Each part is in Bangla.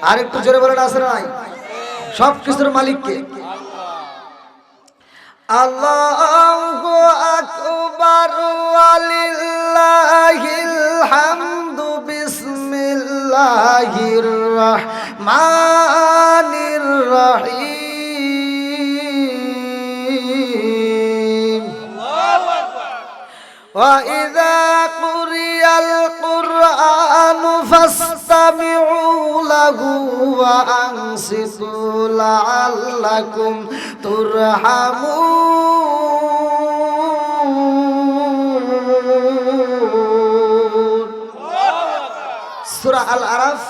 আর একটু জোরে বলেন আছে না নাই? সব কিছুর মালিক কে? আল্লাহু আকবার ওয়ালিল্লাহিল হামদু বিসমিল্লাহির রহমানির রহিম। ওয়া ইযা কুরিয়াল কুরআনু ফাসতামিউ লাহু ওয়া আনসিতু লাআল্লাকুম তুরহামুন। সূরা আল আরাফ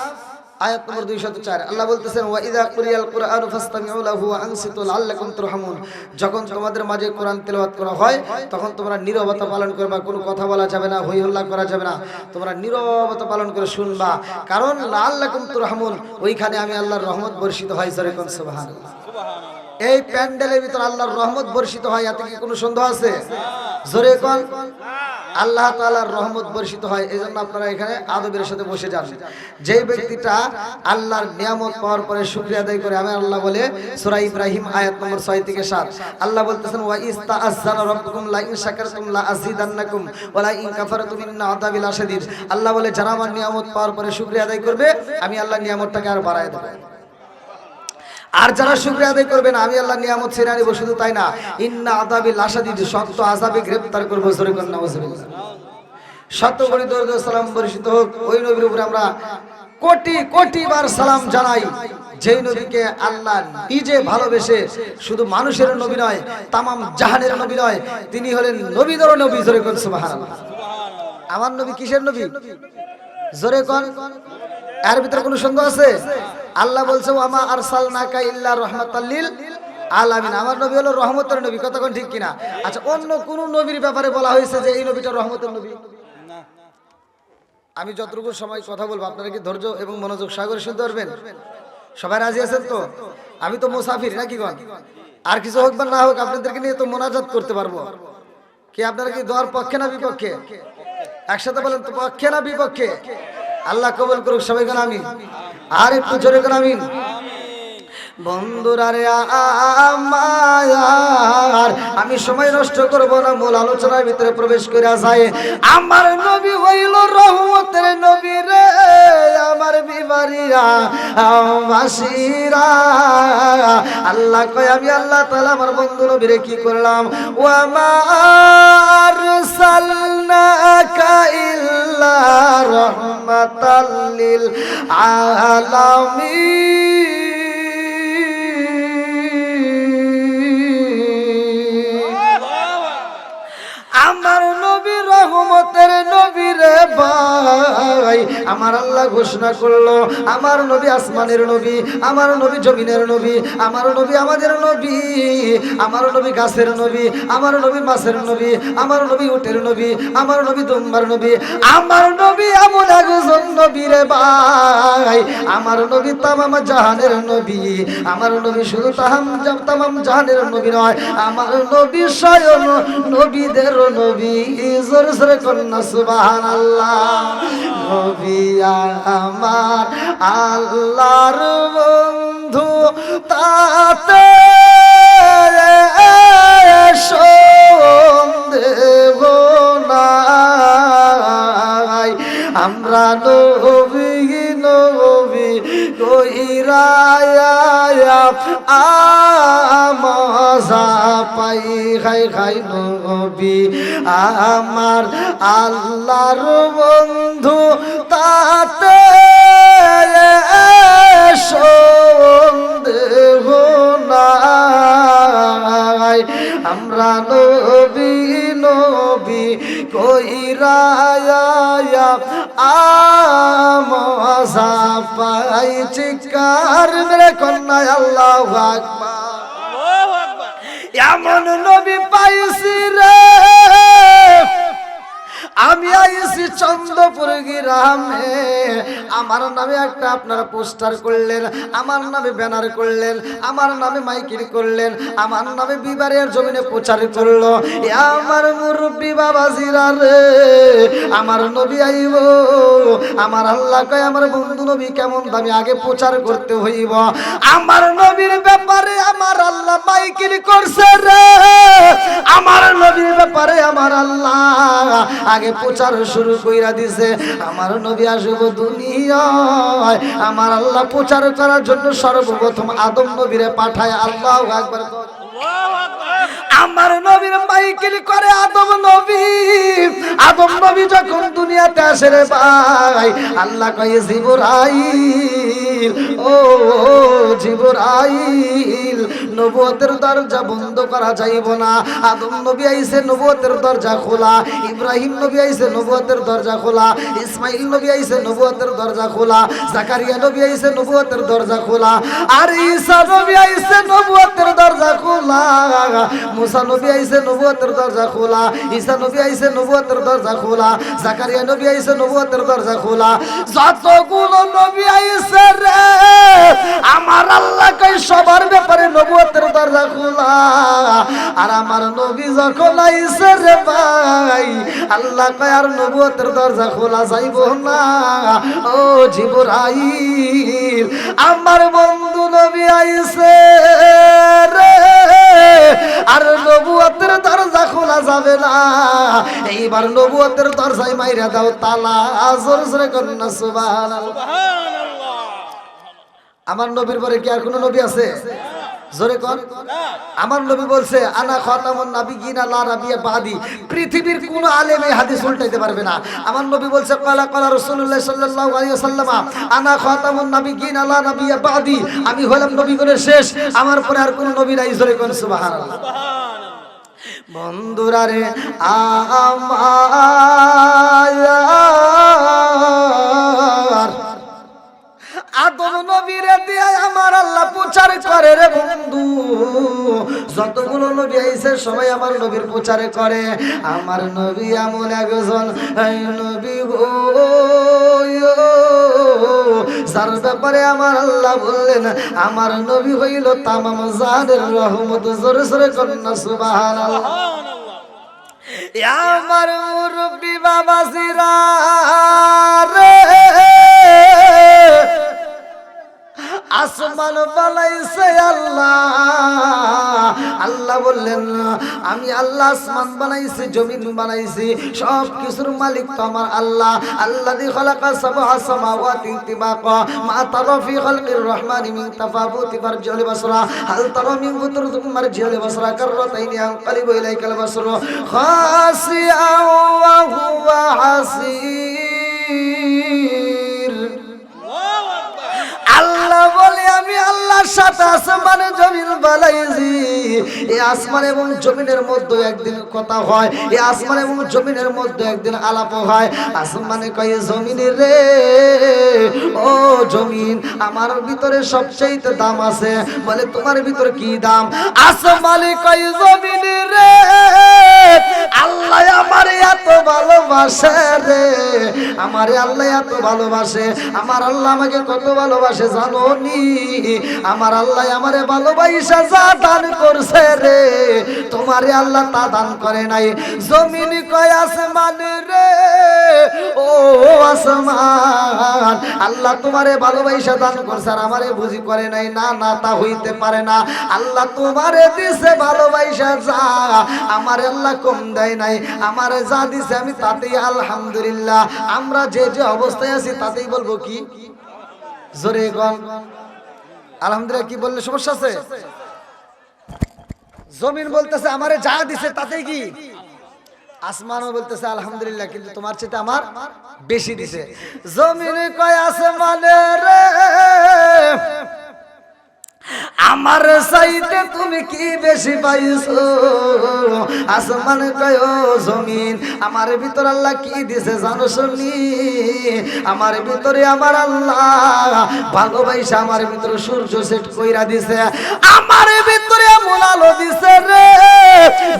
আয়াত নম্বর 204। আল্লাহ বলতেছেন ওয়া ইযা কুরিয়াল কুরআনু ফাসতামিউ লাহু ওয়া আনসিতু লাআল্লাকুম তুরহামুন। যখন তোমাদের মাঝে কোরআন তেলাওয়াত করা হয় তখন তোমরা নীরবতা পালন করবা, কোনো কথা বলা যাবে না, হই হল্লা করা যাবে না, তোমরা নীরবতা পালন করে শুনবা, কারণ লাআল্লাকুম তুরহামুন, ওইখানে আমি আল্লাহর রহমত বর্ষিত হয়। জোরে কোন সুবহানাল্লাহ। এই প্যান্ডেলের ভিতর আল্লাহর রহমত বর্ষিত হয়, এতে কি কোনো সন্দেহ আছে? জোরে কোন আল্লাহ তাআলার রহমত বর্ষিত হয়। এজন্য আপনারা এখানে আদবের সাথে বসে যান। যেই ব্যক্তিটা আল্লাহর নিয়ামত পাওয়ার পরে শুকরিয়া আদায় করে, আমি আল্লাহ বলে সূরা ইব্রাহিম আয়াত নম্বর 6 থেকে 7 আল্লাহ বলতেছেন ওয়া ইস্তাআযানা রাব্বুকুম লা ইন শাকারতুম লা আযীদান্নাকুম ওয়া লা ইন কাফারতুম ইন্না আযাবি লাশাদীদ। আল্লাহ বলে যারা আমার নিয়ামত পাওয়ার পরে শুকরিয়া আদায় করবে আমি আল্লাহ নিয়ামতটাকে আর বাড়ায় দেব, আর যারা শুকরিয়া আদায় করবে না আমি আল্লাহ নিয়ামত ছেড়ে আনিব। শুধু তাই না, ইন্না আযাবি লাশাদীদ, শক্ত আযাবে গ্রেফতার করব। জোরে কোন নাউযুবিল্লাহ। শত কোটি দরুদ ও সালাম বর্ষিত হোক ওই নবীর উপরে আমরা কোটি কোটি বার সালাম জানাই, যেই নবীকে আল্লাহ নিজে ভালোবেসে, শুধু মানুষের নবী নয়, তামাম জাহানের নবী নয়, তিনি হলেন নবীদেরও নবী। জোরে কোন সুবহানাল্লাহ। আমার নবী কিসের নবী? জোরে কোন। এর ভিতরে কোনো সন্দেহ আছে? আল্লাহ বলছে ওয়ামা আরসালনাকা ইল্লা রাহমাতাল লিল আলামিন, আমার নবী হলো রহমতের নবী। কথা কোন ঠিক কিনা? আচ্ছা, অন্য কোন নবীর ব্যাপারে বলা হয়েছে যে এই নবীটা রহমতের নবী? না। আমি যতটুকু সময় কথা বলবো আপনারা কি ধৈর্য এবং মনোযোগ সহকারে শুনতে পারবেন? সবাই রাজি আছেন তো? আমি তো মুসাফির নাকি কোন, আর কিছু হোক বা না হোক আপনাদেরকে নিয়ে তো মোনাজাত করতে পারবো। কি আপনারা কি দোয়ার পক্ষে না বিপক্ষে? একসাথে বলেন তো, পক্ষে না বিপক্ষে? আল্লাহ কবুল করুক সবাই কোন আমিন। আর একটু জোরে কোন আমিন। বন্ধুরা রে আমার, আমি সময় নষ্ট করব না, মূল আলোচনার ভিতরে প্রবেশ করে যায়। আমার নবী হইল রহমতের নবী রে, আমার বিবারিরা বাসিরা। আল্লাহ কয় আমি আল্লাহ তাআলা আমার বন্ধু নবীরে কি করলাম? ওয়া মা আরসালনাকা ইল্লা রাহমাতাল লিল আলামিন। আমার নবী রহমতের নবী রে ভাই, আমার আল্লাহ ঘোষণা করলো আমার নবী আসমানের নবী, আমার নবী জমিনের নবী, আমার নবী আমাদের নবী, আমার নবী গাছের নবী, আমার নবী মাছের নবী, আমার নবী উটের নবী, আমার নবী দুম্বার নবী, আমার নবী এমন একজন নবী রে ভাই, আমার নবী তামাম জাহানের নবী। আমার নবী শুধু তামাম জাহানের নবী নয়, আমার নবী স্বয়ং নবীদের নবী। জোরে জোরে কন্যা সুবহানাল্লাহ। নবী আমার আল্লাহর বন্ধু, তাতে সন্দেহ নাই। আমরা নবী নবী কইরা মজা পাই, খাই খাই নবী আমার আল্লাহর বন্ধু, তাতে সন্দেহ নাই। আমরা নবী নবী কইরা মজা পাই। চিৎকার মেরে কন্যা আল্লাহু আকবার। এমন নবী পাইছি রে আমি আইছি চন্দ্রপুর গ্রামে, আমার নামে একটা আপনারা পোস্টার করলেন, আমার নামে ব্যানার করলেন, আমার নামে মাইকিং করলেন, আমার নামে বিবারের জমিনে প্রচার করলো। আমার মুরব্বী বাবাজিরা রে, আমার নবী আইব, আমার আল্লাহ কয় আমার বন্ধু নবী কেমন দামি আগে প্রচার করতে হইব। আমার নবীর ব্যাপারে আমার আল্লাহ মাইকিং করছে রে, আমার নবীর ব্যাপারে আমার আল্লাহ আগে প্রচার শুরু কইরা দিছে। আমার নবী আসব দুনিয়ায়, আমার আল্লাহ প্রচার করার জন্য সর্বপ্রথম আদম নবীরে পাঠায়। আল্লাহু আকবার। আমার নবীর মাইকিং করে আদম নবী। আদম নবী যখন দুনিয়াতে আসে রে ভাই, আল্লাহ কয় জিবরাইল, ও জিবরাইল, নবুয়তের দরজা বন্ধ করা যাইব না। আদম নবী আইছে, নবুয়তের দরজা খোলা। ইব্রাহিম নবী আইছে, নবুয়তের দরজা খোলা। ইসমাইল নবী আইছে, নবুয়তের দরজা খোলা। জাকারিয়া নবী আইছে, নবুয়তের দরজা খোলা। আর ঈসা নবী আইছে, নবুয়তের দরজা খোলা। মুসা নবী আইছে, নবুয়তের দরজা খোলা। ঈসা নবী আইছে, নবুয়তের দরজা খোলা। জাকারিয়া নবী আইছে, নবুয়তের দরজা খোলা। যতগুলো নবী আইছে রে, আমার আল্লাহ কই সবার ব্যাপারে নবুয়তের দরজা খোলা। আর আমার নবী যখন আইছে রে ভাই, আল্লাহ কয় আর নবুয়তের দরজা খোলা যাইব না। ও জিবরাইল, আমার বন্ধু নবী আইছে রে, আর নবুয়তের দরজা খোলা যাবে না। এইবার নবুয়তের দরজায় মাইরা দাও তালা। জোরে জোরে করুন না সুবহানাল্লাহ। আমার নবীর পরে কি আর কোন নবী আছে? জোরে কোন। আমার নবী বলছে আনা খাতামুন নাবিয়িনা লা নাবিয়্যা বাদি। পৃথিবীর কোন আলেম এই হাদিস উল্টাইতে পারবে না। আমার নবী বলছে ক্বালা ক্বালা রাসূলুল্লাহ সাল্লাল্লাহু আলাইহি ওয়াসাল্লাম আনা খাতামুন নাবিয়িনা লা নাবিয়্যা বাদি। আমি হলাম নবীগণের শেষ, আমার পরে আর কোন নবী নাই। জোরে কোন সুবহানাল্লাহ। বন্ধুরা রে, আমার আদম নবীরে দিয়ে আমার আল্লাহ প্রচার করে রে বন্ধু। যতগুলো নবী আইছে সবাই আমার নবীর প্রচার করে। আমার নবী এমন একজন নবী গো, যার ব্যাপারে আমার আল্লাহ বললেন আমার নবী হইল তামাম জাহানের রহমত। জোরে জোরে কন্যা সুবহানাল্লাহ। আমার মুরব্বী বাবাজিরা রে, আসমান বানাইছে আল্লাহ। আল্লাহ বললেন আমি আল্লাহ আসমান বানাইছি, জমিন বানাইছি, সব কিছুর মালিক তো আমার আল্লাহ। আল্লাযী খালাকা সাবআ সামাওয়াতি তিবাকা মা তারা ফি খালকির রহমানি মিন তাফাবুতি ফারজিল বাসরা হাল তারা মিন ফুতুরতুম মারজিল বাসরা কাররাতাইনি আনকালিবু ইলাইকাল বাসরু খাসিআ ওয়া হুয়া হাসির। আল্লাহ বলে আমি আল্লাহর সাথে আসমানে জমিন বানাইছি। এই আসমান এবং জমিনের মধ্যে একদিন কথা হয়, এই আসমান এবং জমিনের মধ্যে একদিন আলাপ হয়। আসমানে কয় জমিনের রে, ও জমিন আমার ভিতরে সবচেয়ে দাম আছে। বলে তোমার ভিতরে কি দাম? আসমানে কয় জমিনের রে, আল্লাহ আমারে এত ভালোবাসে রে, আমারে আল্লাহ এত ভালোবাসে। আমার আল্লাহ আমাকে কত ভালোবাসে জানো নি? আমার আল্লাহ আমারে ভালোবাসা যা দান করছে রে, তোমারে আল্লাহ তা দান করে নাই। জমিন কয় আসমান রে, ও আসমান আল্লাহ তোমারে ভালোবাসা দান করছে আর আমারে বুঝি করে নাই। না না, তা হইতে পারে না। আল্লাহ তোমারে দিছে ভালোবাসা যা, আমারে আল্লাহ কম দেয় নাই। আমারে যা দিছে আমি তাতেই আলহামদুলিল্লাহ। আমরা যে যে অবস্থায় আছি তাতেই বলবো কি? জোরে কোন আলহামদুলিল্লাহ। কি বললে সমস্যা আছে? জমিন বলতেছে আমারে যা দিছে তাতেই কি? আসমানও বলতেছে আলহামদুলিল্লাহ, কিন্তু তোমার চেয়ে আমার বেশি দিছে। জমিন কয় আসমানে রে, আমার চাইতে তুমি কি বেশি পাইছো? আসমান কয় জমিন, আমার ভিতর আল্লাহ কি দিছে জানো শুনি? আমার ভিতরে আমার আল্লাহ ভালোবাসা আমার ভিতরে সূর্য সেট কইরা দিছে। আমার ভিতরে এমন আলো দিছে রে,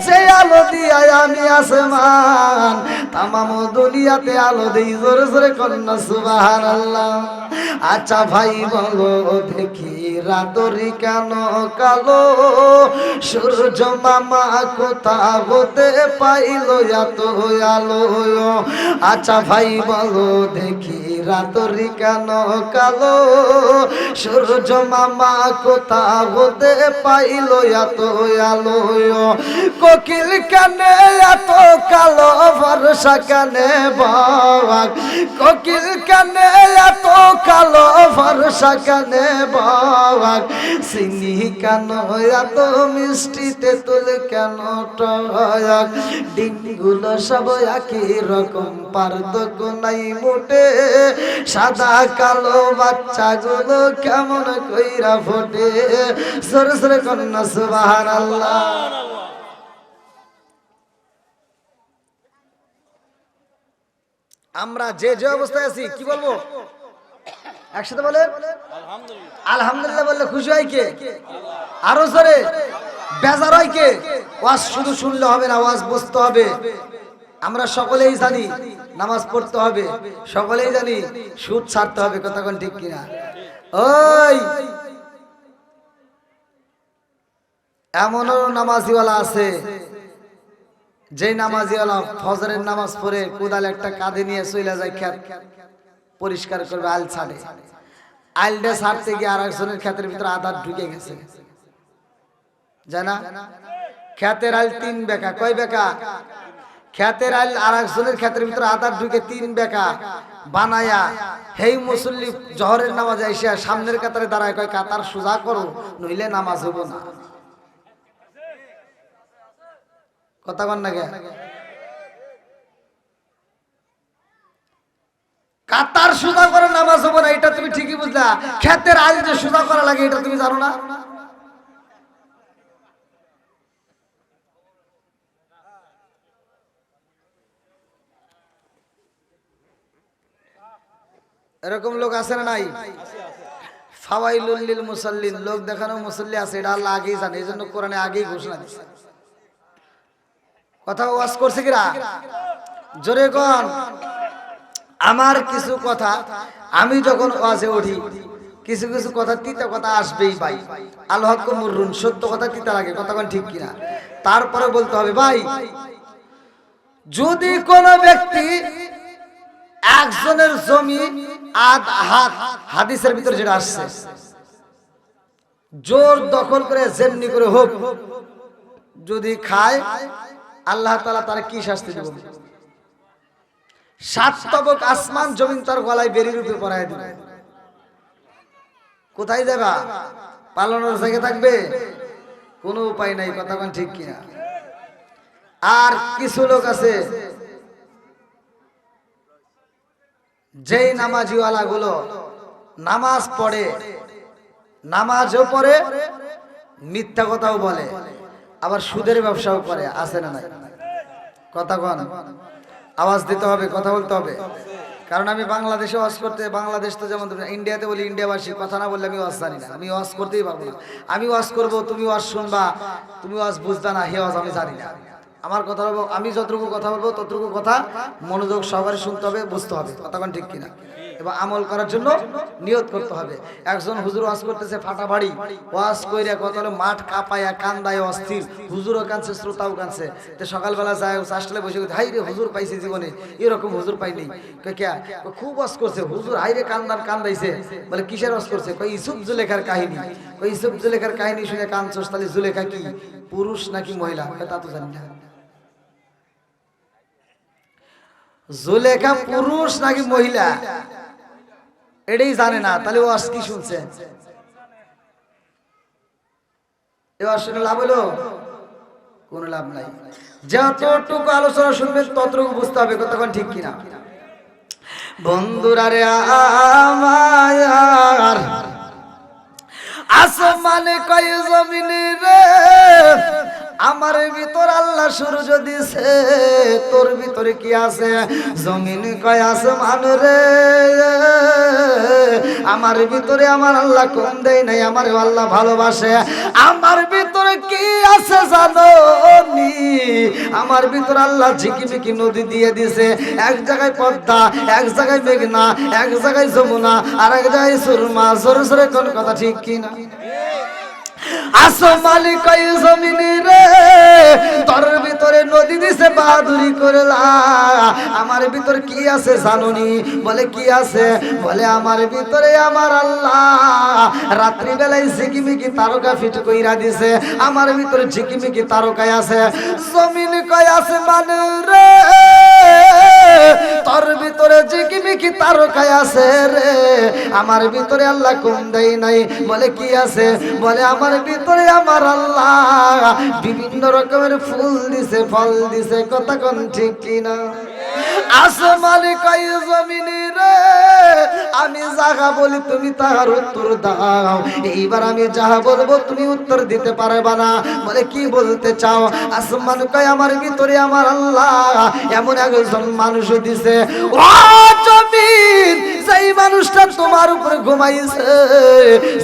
যে আলো দিয়া আমি আসমান তামাম দুনিয়াতে আলো দেই। জোরে জোরে কন্যা সুবহানাল্লাহ। আচ্ছা ভাই বলো দেখি রাতরি কেন কালো? সূর্য মামা কোথা হতে পাইল এত আলো? আচ্ছা ভাই বলো দেখি রাতরি কেন কালো? সূর্য মামা কোথা হতে পাইল এত আলো? কোকিল কানে এত কালো ভরসা কানে বাগ? কোকিল কানে এত কালো ভরসা কানে বাগ? চিনি কেন এত মিষ্টি তেঁতুল কেন টক? ডিমগুলো সব একই রকম পার্থক্য নাই মোটে। সাদা কালো বাচ্চাগুলো কেমন কইরা ফোটে? সরে সরে কন্যা সুবহানাল্লাহ। আমরা যে যে অবস্থায় আছি কি বলবো? একসাথে বলে আলহামদুলিল্লাহ বললে খুশি হয় কে? আরো জোরে বেজার হয় কে? ওয়াজ শুধু শুনলে হবে না, ওয়াজ বুঝতে হবে। আমরা সকলেই জানি নামাজ পড়তে হবে, সকলেই জানি সুদ ছাড়তে হবে, কথা কোন ঠিক কিনা? ওই এমনও নামাজিওয়ালা আছে, যে নামাজিওয়ালা ফজরের নামাজ পড়ে কোদাল একটা কাঁধে নিয়ে চলে যায় ক্ষেত পরিষ্কার করবে, আল ছাড়ে। আলটা ছাড়তে গিয়ে আর একজনের ক্ষেতের ভিতরে আধার ঢুকে গেছে, জানা? ক্ষেতের আল 3 বেকা। কয় বেকা? ক্ষেতের আল আর একজনের ক্ষেতের ভিতরে আধার ঢুকে 3 বেকা বানায়া হেই মুসল্লি জহরের নামাজ এসে সামনের কাতারে দাঁড়ায়, কয় কাতার সোজা করো নইলে নামাজ হবো না। কথা কন না কে? কাতার সোজা করে নামাজ হবো না, এটা তুমি ঠিকই বুঝলা। ক্ষেতের আল যে সোজা করা লাগে এটা তুমি জানো না? এরকম লোক আছে না নাই? ফাওয়াইলুল লিল মুসাল্লিন, লোক দেখানো মুসল্লি আছে, এটা আল্লাহ আগেই জানে, এইজন্য কোরআনে আগেই ঘোষণা দিয়েছে। কথা ওয়াজ করছে কিরা? জোরে কোন। আমার কিছু কথা আমি যখন ওয়াজে উঠি, কিছু কিছু কথা তিতা কথা আসবেই ভাই। আল হক মুররুন, সত্য কথা তিতা লাগে, কথা কোন ঠিক কিনা? তারপরে বলতে হবে ভাই, যদি কোন ব্যক্তি একজনের জমি আধ হাত, হাদিসের ভিতরে যেটা আসছে, জোর দখল করে যেমনি করে হোক যদি খায়, আল্লাহ তাআলা তার কি শাস্তি দেবেন? 7 তবক আসমান জমিন তার গলায় বেরি রূপে পরায় দিবে। কোথায় যাবা? পালানোর জায়গা থাকবে? কোনো উপায় নাই, কথা কোন ঠিক কিনা? আর কিছু লোক আছে যেই নামাজিওয়ালা গুলো নামাজ পড়ে, নামাজও পড়ে, মিথ্যা কথাও বলে, আবার সুদের ব্যবসাও করে, আছে না নাই? কথা কোন। আওয়াজ দিতে হবে, কথা বলতে হবে। কারণ আমি বাংলাদেশে ওয়াজ করতে, বাংলাদেশ তো যেমন ইন্ডিয়াতে বলি ইন্ডিয়াবাসী, কথা না বললে আমি ওয়াজ জানি না, আমি ওয়াজ করতেই পারবো না। আমি ওয়াজ করবো, তুমি ওয়াজ শুনবা, তুমি ওয়াজ বুঝবা না, হে ওয়াজ আমি জানি না। আমার কথা বলবো, আমি যতটুকু কথা বলবো ততটুকু কথা মনোযোগ সহকারে শুনতে হবে, বুঝতে হবে, কথা কোন ঠিক কিনা? এবং আমল করার জন্য নিয়ত করতে হবে। একজন হুজুর ওয়াজ করতেছে ফাটাফাড়ি, ওয়াজ কইরা কত হলো মাঠ কাঁপায়া কান্দায় অস্থির, হুজুরও কাঁদছে শ্রোতাও কাঁদছে। তো সকালবেলা যায় চাষলে বসে হাই রে হুজুর পাইছে জীবনে, এরকম হুজুর পাইনি। কে খুব ওয়াজ করছে হুজুর, হাই রে কান্দাইছে। বলে কিসের ওয়াজ করছে? কই ইউসুফ জুলেখার কাহিনী। কই ইউসুফ জুলেখার কাহিনী শুনে কাঁদছস, তাহলে জুলেখা কি পুরুষ নাকি মহিলা? তা তো জানি না। জুলেখা পুরুষ নাকি মহিলা এটাই জানে না, তাহলে ও আজ কি শুনছে? এবার শুনে লাভ হলো? কোনো লাভ নাই। যতটুকু আলোচনা শুনবেন ততটুকু বুঝতে হবে, কতক্ষণ ঠিক কিনা? বন্ধুরা রে আমার আসমানে কয় জমিনে রে আমার ভিতর আল্লাহ সূর্য দিছে তোর ভিতরে কি আছে জমিন কয় আসমান রে আমার ভিতরে আমার আল্লাহ কম দেয় নাই আমার আল্লাহ ভালোবাসে আমার ভিতরে কি আছে জানো নি আমার ভিতরে আল্লাহ ঝিকিমিকি নদী দিয়ে দিছে এক জায়গায় পদ্মা এক জায়গায় মেঘনা এক জায়গায় যমুনা আর এক জায়গায় সুরমা সরে সরে কোন কথা ঠিক কি না আসমানি কই জমিনে রে তোর ভিতরে নদী দিছে বাহাদুরি করলা আমার ভিতর কি আছে জানোনি বলে কি আছে বলে আমার ভিতরে আমার আল্লাহ রাত্রি বেলায় ঝিকিমিকি তারকা ফিট কইরা দিছে আমার ভিতরে ঝিকিমিকি তারকায় আছে জমিন কই আসমান রে তোর ভিতরে ঝিকিমিকি তারকায় আছে রে আমার ভিতরে আল্লাহ কম দেয় নাই বলে কি আছে বলে আমার ভিতরে আমার আল্লাহ বিভিন্ন রকমের ফুল দিছে ফল দিছে কথা কোন ঠিক কিনা আসমানে কই জমিনে রে আমি যাহা বলি তুমি তাহার উত্তর দাও এইবার আমি যাহা বলবো তুমি উত্তর দিতে পারবে না বলে কি বলতে চাও আসমান কই আমার ভিতরে আমার আল্লাহ এমন একজন মানুষ দিছে ও জমিন সেই মানুষটা তোমার উপর ঘুমাইছে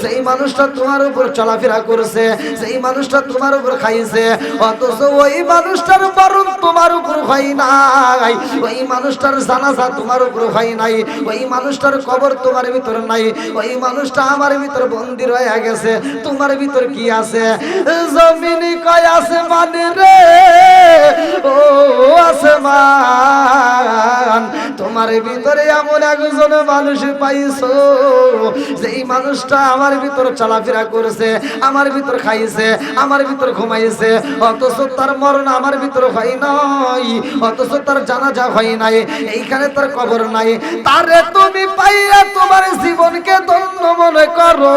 সেই মানুষটা তোমার উপর চলাফেরা করছে সেই মানুষটা তোমার উপর খাইছে অথচ ওই মানুষটার মরণ তোমার উপর হয় নাই ওই মানুষটার জানাজা তোমার উপর হয় নাই ওই মানুষটার কবর তোমার ভিতর নাই ওই মানুষটা আমার ভিতর বন্দী রয়ে গেছে তোমার ভিতর কি আছে জমিনে কয় আছে মানে রে ও আসমান তোমার ভিতরে এমন একজন মানুষ পাইছো যেই মানুষটা আমার ভিতর চলাফেরা করছে আমার ভিতর খাইছে আমার ভিতর ঘুমাইছে অথচ তার মরণ আমার ভিতর হয় নাই অথচ তার জানাজা হয় নাই এইখানে তার কবর নাই তারে তুমি পাইয়া তোমার জীবনকে ধন্য মনে করো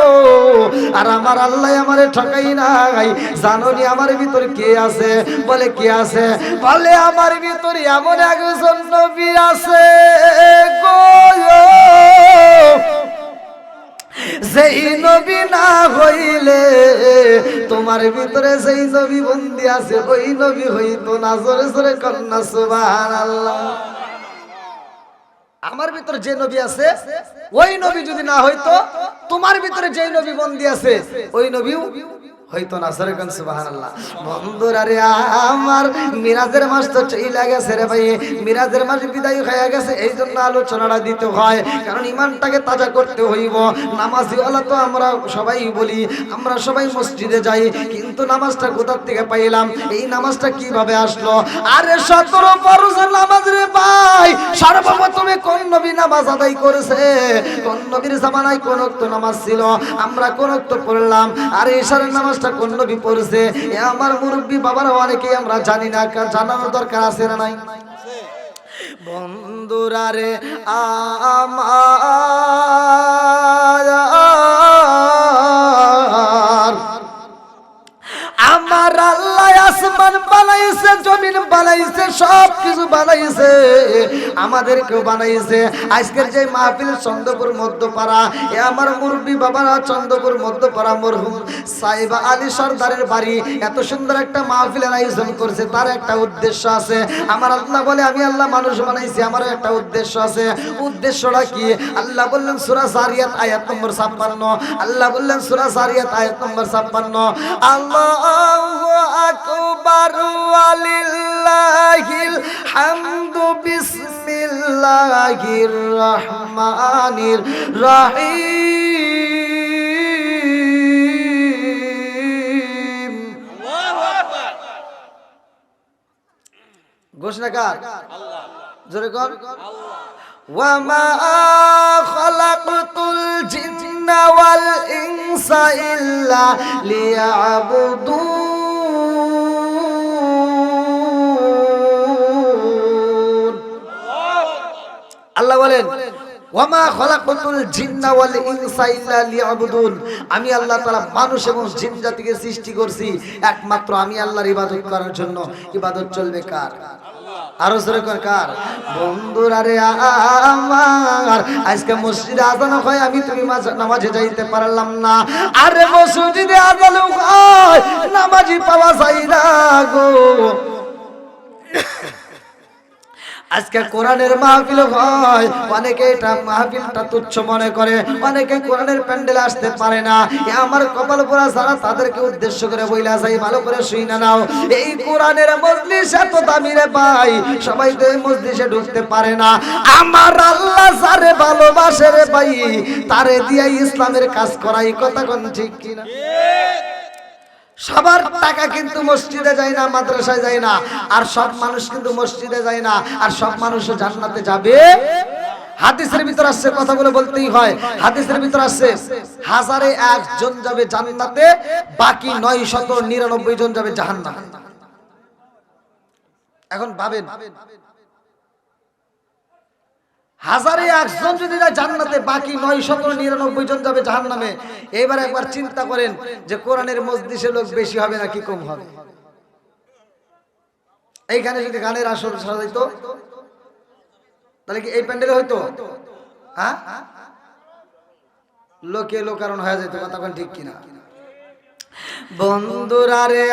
আর আমার আল্লাহ আমারে ঠকাই নাই জানোনি আমার ভিতর কে আছে বলে কে আছে বলে আমার ভিতর এমন একজন নবী আছে গো যেই নবী না হইলে তোমার ভিতরে যেই নবী বন্দী আছে ওই নবী হইতো না জোরে জোরে কন্যা সুবহানাল্লাহ আমার ভিতরে যে নবী আছে ওই নবী যদি না হইতো তোমার ভিতরে যেই নবী বন্দী আছে ওই নবীও হয়তো না সরকান সুবহানাল্লাহ বন্ধুরা রে আমার মিরাজের মাস তো চইলা গেছে রে ভাই মিরাজের মাস বিদায় হয়ে গেছে এইজন্য আলোচনাটা দিতে হয় কারণ ঈমানটাকে তাজা করতে হইব নামাজি ওয়ালা তো আমরা সবাই বলি আমরা সবাই মসজিদে যাই কিন্তু নামাজটা কোথা থেকে পাইলাম এই নামাজটা কিভাবে আসলো আরে 17 ফরজ নামাজ রে ভাই সর্বপ্রথমে কোন নবী নামাজ আদায় করেছে কোন নবীর জামানায় কোন ওয়াক্ত নামাজ ছিল আমরা কোন ওয়াক্ত পড়লাম আর ইশারের নামাজ কোন নবী পড়ছে এ আমার মুরব্বি বাবারা অনেকেই আমরা জানি না জানানোর দরকার আছে না নাই বন্ধুরা রে আমার আল্লাহ আসমান বানাইছে জমিন বানাইছে সব কিছু বানাইছে আমাদেরকেও বানাইছে আজকের যে মাহফিল চন্দ্রপুর মধ্যপাড়া এ আমার মুরব্বি বাবারা চন্দ্রপুর মধ্যপাড়া মরহুম সাইবা আলী সরদারের বাড়ি এত সুন্দর একটা মাহফিলের আয়োজন করছে তার একটা উদ্দেশ্য আছে আমার আল্লাহ বলে আমি আল্লাহ মানুষ বানাইছি আমারও একটা উদ্দেশ্য আছে উদ্দেশ্যটা কি আল্লাহ বললেন সূরা জারিয়াত আয়াত নম্বর 56 আল্লাহ বললেন সূরা জারিয়াত আয়াত নম্বর 56 আল্লাহু আকবার ওয়ালিল্লাহিল হামদু বিসমিল্লাহির রহমানির রহিম আল্লাহু আকবার ঘোষণাকার আল্লাহ জোরে কর আল্লাহ ওয়া মা খালাকতুল জিন্না ওয়াল ইনসা ইল্লা লিয়াবুদুন আল্লাহ বলেন ওয়া মা খালাকতুল জিন্না ওয়াল ইনসা ইল্লা লিয়াবুদুন আমি আল্লাহ তাআলা মানুষ এবং জিন জাতিকে সৃষ্টি করেছি একমাত্র আমি আল্লাহর ইবাদত করার জন্য ইবাদত চলবে কার আল্লাহ আরো জোরে কর কার? বন্ধুরা রে আমার, আজকে মসজিদে আজান হয়, আমি তুমি নামাজে যাইতে পারলাম না। আরে মসজিদে আজান হয়, নামাজি পাওয়া যায় না গো। আজকে কোরআনের মাহফিল হয়, অনেকে এটা মাহফিলটা তুচ্ছ মনে করে, অনেকে কোরআনের প্যান্ডেলে আসতে পারে না। এ আমার কপাল পোড়া যারা, তাদেরকে উদ্দেশ্য করে বইলা যাই, ভালো করে শুইনা নাও। এই কোরআনের মজলিস এত দামি রে ভাই, সবাই তো এই মজলিসে ঢুকতে পারে না। আমার আল্লাহ যারে ভালোবাসে রে ভাই, তারে দিয়ে ইসলামের কাজ করাই, কথা কোন ঠিক কিনা? সবার টাকা কিন্তু মসজিদে যায় না, মাদ্রাসায় যায় না, আর সব মানুষ কিন্তু মসজিদে যায় না, আর সব মানুষ জান্নাতে যাবে। হাদিসের ভিতর আসছে, কথাগুলো বলতেই হয়। হাদিসের ভিতর আসছে 1001 জন যাবে জান্নাতে, বাকি 999 জন যাবে জাহান্নামে। এখন ভাবেন, 1001 জন যদি যায় জান্নাতে, বাকি 999 জন যাবে জাহান্নামে। এবার একবার চিন্তা করেন যে কোরআনের মজলিসে লোক বেশি হবে নাকি কম হবে? এইখানে যদি গানের আসর সাজাইতো, তাহলে কি এই প্যান্ডেলে হইতো? হ্যাঁ, লোকে লোকারণ হয়ে যেত, কথা কোন ঠিক কিনা? বন্ধুরা রে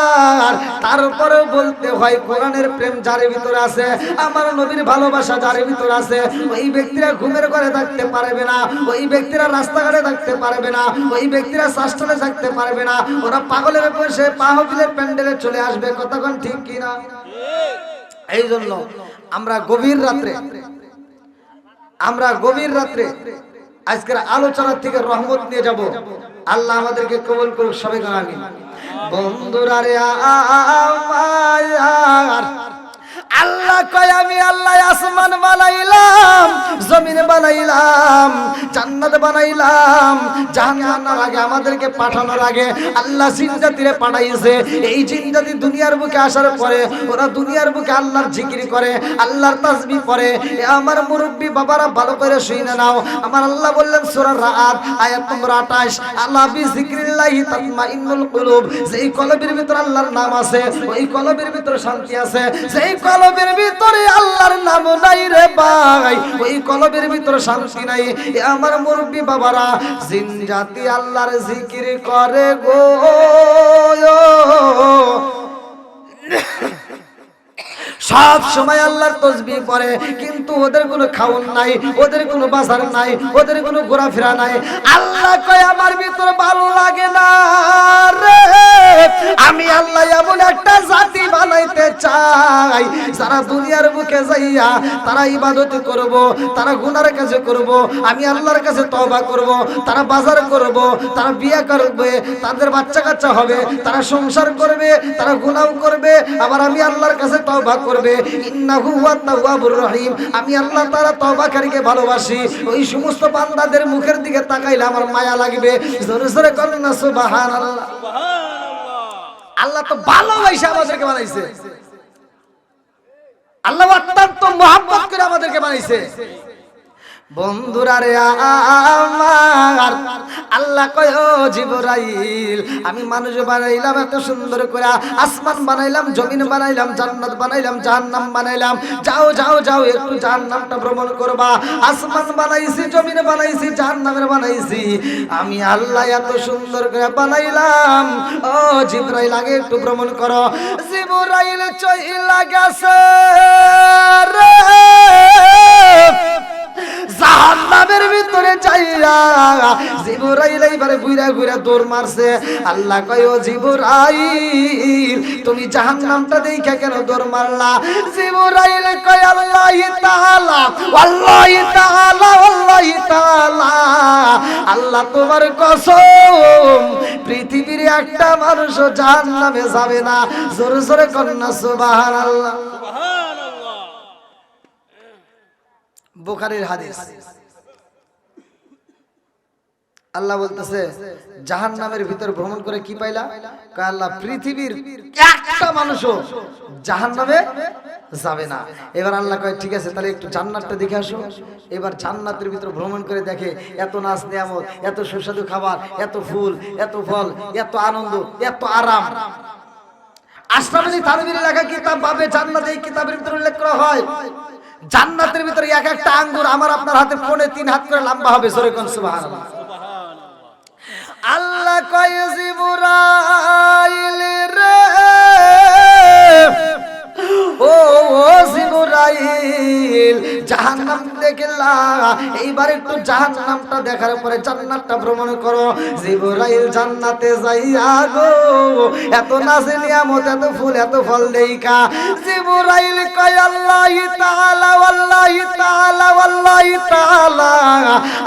আমার, তারপরেও বলতে হয় কোরআনের প্রেম যার ভিতরে আছে, আমার নবীর ভালোবাসা যার ভিতরে আছে, ওই ব্যক্তিরা ঘুমের ঘরে থাকতে পারবে না, ওই ব্যক্তিরা রাস্তাঘাটে থাকতে পারবে না, ওই ব্যক্তিরা শাস্ত্রে থাকতে পারবে না, ওরা পাগলের বসে মাহফিলের প্যান্ডেলে চলে আসবে, কথা কোন ঠিক কিনা? এই জন্য আমরা গভীর রাত্রে আজকের আলোচনা থেকে রহমত নিয়ে যাব। আল্লাহ আমাদেরকে কবুল করুক, সবাই আমিন। বন্ধুরা রে আমার, আল্লাহ কয় আমি আল্লাহ আসমান বানাইলাম, জমিন বানাইলাম, জান্নাত বানাইলাম। জাহান্নামের আগে আমাদেরকে পাঠানোর আগে আল্লাহ জিন জাতিরে পাঠাইছে। এই জিন জাতি দুনিয়ার বুকে আসার পরে ওরা দুনিয়ার বুকে আল্লাহর জিকির করে, আল্লাহর তাসবিহ পড়ে। আমার মুরব্বি বাবারা ভালো করে শুনে নাও, আমার আল্লাহ বললেন সূরা রাআদ আয়াত নম্বর 28, আল্লাহ বিজিক্রিল্লাহি তাতমাইন্নুল কুলুব। যেই কলবের ভিতর আল্লাহর নাম আছে, ওই কলবের ভিতর শান্তি আছে। যেই কলবের ভিতরে আল্লাহর নাম নাই রে ভাই, ওই কলবের ভিতরে শান্তি নাই। এ আমার মুরব্বি বাবারা, জিন জাতি আল্লাহর জিকির করে গো, সব সময় আল্লাহর তাসবিহ পড়ে, কিন্তু ওদের কোনো খাওন নাই, ওদের কোনো বাজার নাই, ওদের কোনো ঘোরাফেরা নাই। আল্লাহ কয় আমার ভিতরে ভালো লাগে না রে, আমি আল্লাহ এমন একটা জাতি বানাইতে চাই, যারা দুনিয়ার বুকে যাইয়া তারা ইবাদত করব, তারা গুনার কাজ করব, আমি আল্লাহর কাছে তওবা করব, তারা বাজার করব, তারা বিয়ে করবে, তাদের বাচ্চা কাচ্চা হবে, তারা সংসার করবে, তারা গুনাহ করবে, আবার আমি আল্লাহর কাছে তওবা করবে। ইন্নাহু হুয়াত তাওয়াবুর রহিম, আমি আল্লাহ তাআলা তওবাকারীকে ভালোবাসি। ওই সমস্ত বান্দাদের মুখের দিকে তাকাইলে আমার মায়া লাগবে। জোরে জোরে বলেন না সুবহানাল্লাহ। আল্লাহ তো ভালোবাসে আমাদেরকে বানাইছে, আল্লাহ অত্যন্ত মহব্বত করে আমাদেরকে বানাইছে। বন্ধুরা রে আমার, আল্লাহ কয় ও জিবরাইল, আমি মানুষ বানাইলাম এত সুন্দর করে, আসমান বানাইলাম, জমিন বানাইলাম, জান্নাত বানাইলাম, জাহান্নাম বানাইলাম। যাও যাও যাও, একটু জাহান্নামটা ভ্রমণ করবা। আসমান বানাইছি, জমিন বানাইছি, জাহান্নামের বানাইছি, আমি আল্লাহ এত সুন্দর করে বানাইলাম। ও জিবরাইল, আগে একটু ভ্রমণ করো। জিবরাইল চইলা গেছে রে জাহান্নামের ভিতরে যাইয়া, জিবরাইল এইবারে ঘুরে ঘুরে দৌড় মারছে। আল্লাহ কয় ও জিবরাইল, তুমি জাহান্নামটা দেখে কেন দৌড় মারলা? জিবরাইল কয় আল্লাহি তাআলা, আল্লাহি তাআলা, আল্লাহি তাআলা, আল্লাহ তোমার কসম, পৃথিবীর একটা মানুষও জাহান্নামে যাবে না। জোরে জোরে কন্যা সুবহানাল্লাহ। বুখারীর হাদিস। আল্লাহ বলতেছে জাহান্নামের ভিতর ভ্রমণ করে কি পাইলা? কয় আল্লাহ পৃথিবীর একটা মানুষও জাহান্নামে যাবে না। এবার আল্লাহ কয় ঠিক আছে, তাহলে একটু জান্নাতটা দেখে আসো। এবার জান্নাতের ভিতর ভ্রমণ করে দেখে এত নাজ নিয়ামত, এত সুস্বাদু খাবার, এত ফুল, এত ফল, এত আনন্দ, এত আরাম। আশরাফ আলী থানভীর লেখা কিতাব বাবে জান্নাত, এই কিতাবের ভিতরে উল্লেখ করা হয় জান্নাতের ভিতরে এক একটা আঙ্গুর আমার আপনার হাতে 3.5 হাত করে লম্বা হবে। জোরে কোন সুবহানাল্লাহ। আল্লাহ কয় জিবরাইল রে, ও জিবরাইল জাহান্নাম দেখলা, এইবার একটু জাহান্নামটা দেখার পরে জান্নাতটা ভ্রমণ করো। জিবরাইল জান্নাতে যাইয়া গো এত নাজে নিয়ামত, এত ফুল, এত ফল দেইকা জিবরাইল কয় আল্লাহি তাআলা ওয়াল্লাহি তাআলা ওয়াল্লাহি তাআলা,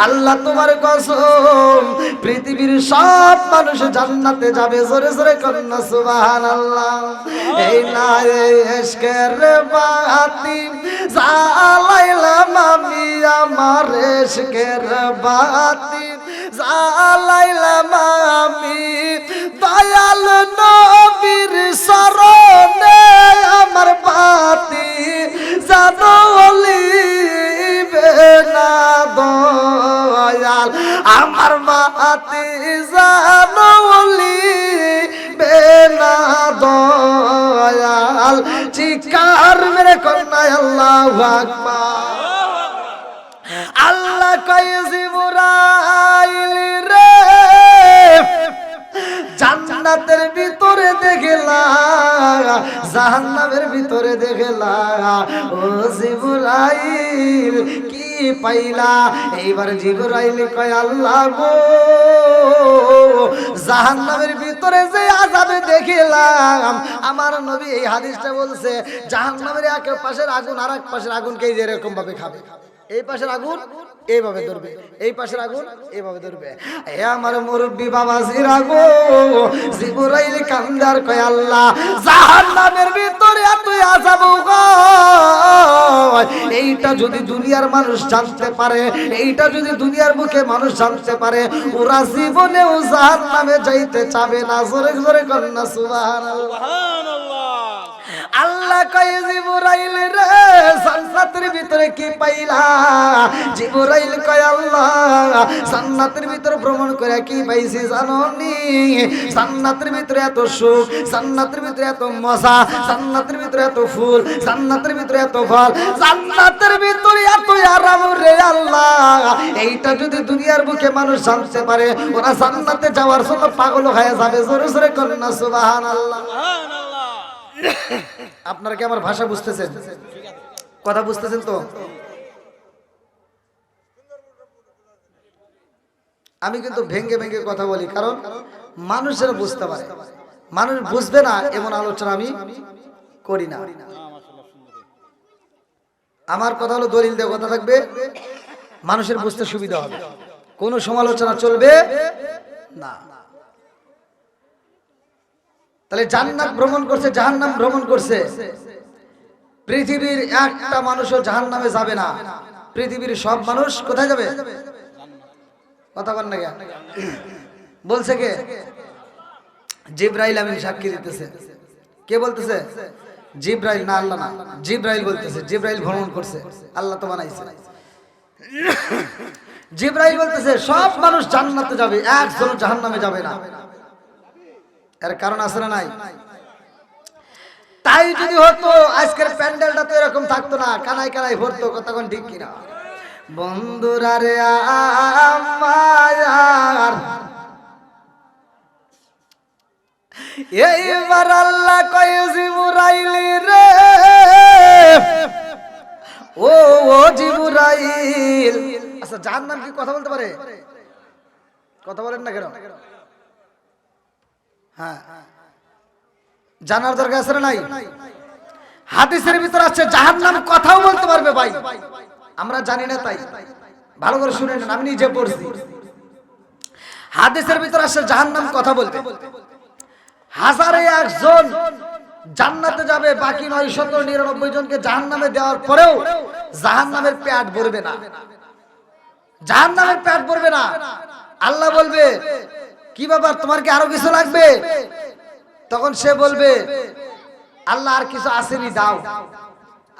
আল্লাহ তোমার কসম পৃথিবীর সব মানুষ জান্নাতে যাবে। জোরে জোরে কন্না সুবহানাল্লাহ। এই না ইশকের বাতি জ্বালাইলাম আমি, আমার ইশকের বাতি জ্বালাইলাম আমি, দয়াল নবীর শরণে আমার বাতি জ্বালিবে না দয়াল, আমার বাতি জ্বালিবে না দয়াল। চিৎকার মেরে কন্যা আল্লাহু আকবার। আল্লাহ কয় জিবরাইল রে জান্নাতের ভিতরে দেখলা, জাহান্নামের ভিতরে দেখলা, ও জিবরাইল কি পাইলা? এইবার জিবরাইল কয় আল্লাহ গো জাহান্নামের ভিতরে যে আযাবে দেখিলাম, আমার নবী এই হাদিসটা বলছে জাহান্নামের এক পাশের আগুন আর এক পাশের আগুনকে এরকম ভাবে খাবে। এই পাশের আগুন এইভাবে ধরবে, এই পাশের আগুন এইভাবে ধরবে। এ আমার মুরব্বি বাবা জিরাগো, জিবরাইল কান্দার কয় আল্লাহ জাহান্নামের ভিতরে এত আযাব গো, এইটা যদি দুনিয়ার মানুষ জানতে পারে, এইটা যদি দুনিয়ার মুখে মানুষ জানতে পারে, ওরা জীবনেও জাহান্নামে যাইতে চাবে না। জোরে জোরে করেন না সুবহানাল্লাহ। আল্লাহ কয় জিবরাইল রে জান্নাতের ভিতরে কি পাইলা? জিবরাইল কয় আল্লাহ জান্নাতের ভিতরে ভ্রমণ করে কি পাইছি জানোনি? জান্নাতের ভিতরে এত সুখ, জান্নাতের ভিতরে এত মজা, জান্নাতের ভিতরে এত ফুল, জান্নাতের ভিতরে এত ফল, জান্নাতের ভিতরে এত আরাম রে আল্লাহ, এইটা যদি দুনিয়ার বুকে মানুষ জানতে পারে, ওরা জান্নাতে যাওয়ার জন্য পাগল হয়ে যাবে। জোরে জোরে করেন না সুবহানাল্লাহ। আপনারা কি আমার ভাষা বুঝতেছেন? কথা বুঝতেছেন তো? আমি কিন্তু ভেঙ্গে ভেঙ্গে কথা বলি, কারণ মানুষেরা বুঝতে পারে। মানুষ বুঝবে না এমন আলোচনা আমি করি না। আমার কথা হলো দলিল দিয়ে কথা থাকবে, মানুষের বুঝতে সুবিধা হবে, কোনো সমালোচনা চলবে না। তাহলে জান্নাত ভ্রমণ করছে, জাহান্নাম ভ্রমণ করছে, পৃথিবীর একটা মানুষও জাহান্নামে যাবে না। পৃথিবীর সব মানুষ কোথায় যাবে? কথা বল না কেন? বলছে কে? জিবরাইল আমিন সাক্ষী দিতেছে। কে বলতেছে? জিবরাইল না, আল্লাহ না, জিবরাইল বলতেছে। জিবরাইল ভ্রমণ করছে, আল্লাহ তো বানাইছে। জিবরাইল বলতেছে সব মানুষ জান্নাতে যাবে, একজন জাহান্নামে যাবে না। এর কারণ আছে না নাই? তাই যদি হতো আজকের প্যান্ডেলটা তো এরকম থাকতো না, কানাই কানাই ভরতো। কতক্ষণ ঠিক কিনা বন্ধুরা রে আমার, এইবার আল্লাহ কয় জিবরাইল রে, ও জিবরাইল। আচ্ছা জাহান্নাম কি কথা বলতে পারে? কথা বলেন না কেন? হ্যাঁ, জানার দরকার আছে না নাই? হাদিসের ভিতর আছে জাহান্নাম কথাও বলতে পারবে। ভাই আমরা জানি না, তাই ভালো করে শুনে নেন, আমি নিজে পড়ছি। হাদিসের ভিতর আছে জাহান্নাম কথা বলবে। হাজারে একজন জান্নাতে যাবে, বাকি 999 জনকে জাহান্নামে দেওয়ার পরেও জাহান্নামের পেট ভরবে না, জাহান্নামের পেট ভরবে না। আল্লাহ বলবে কি ব্যাপার, তোমার কি আরো কিছু লাগবে? তখন সে বলবে আল্লাহ আর কিছু আসেনি, দাও।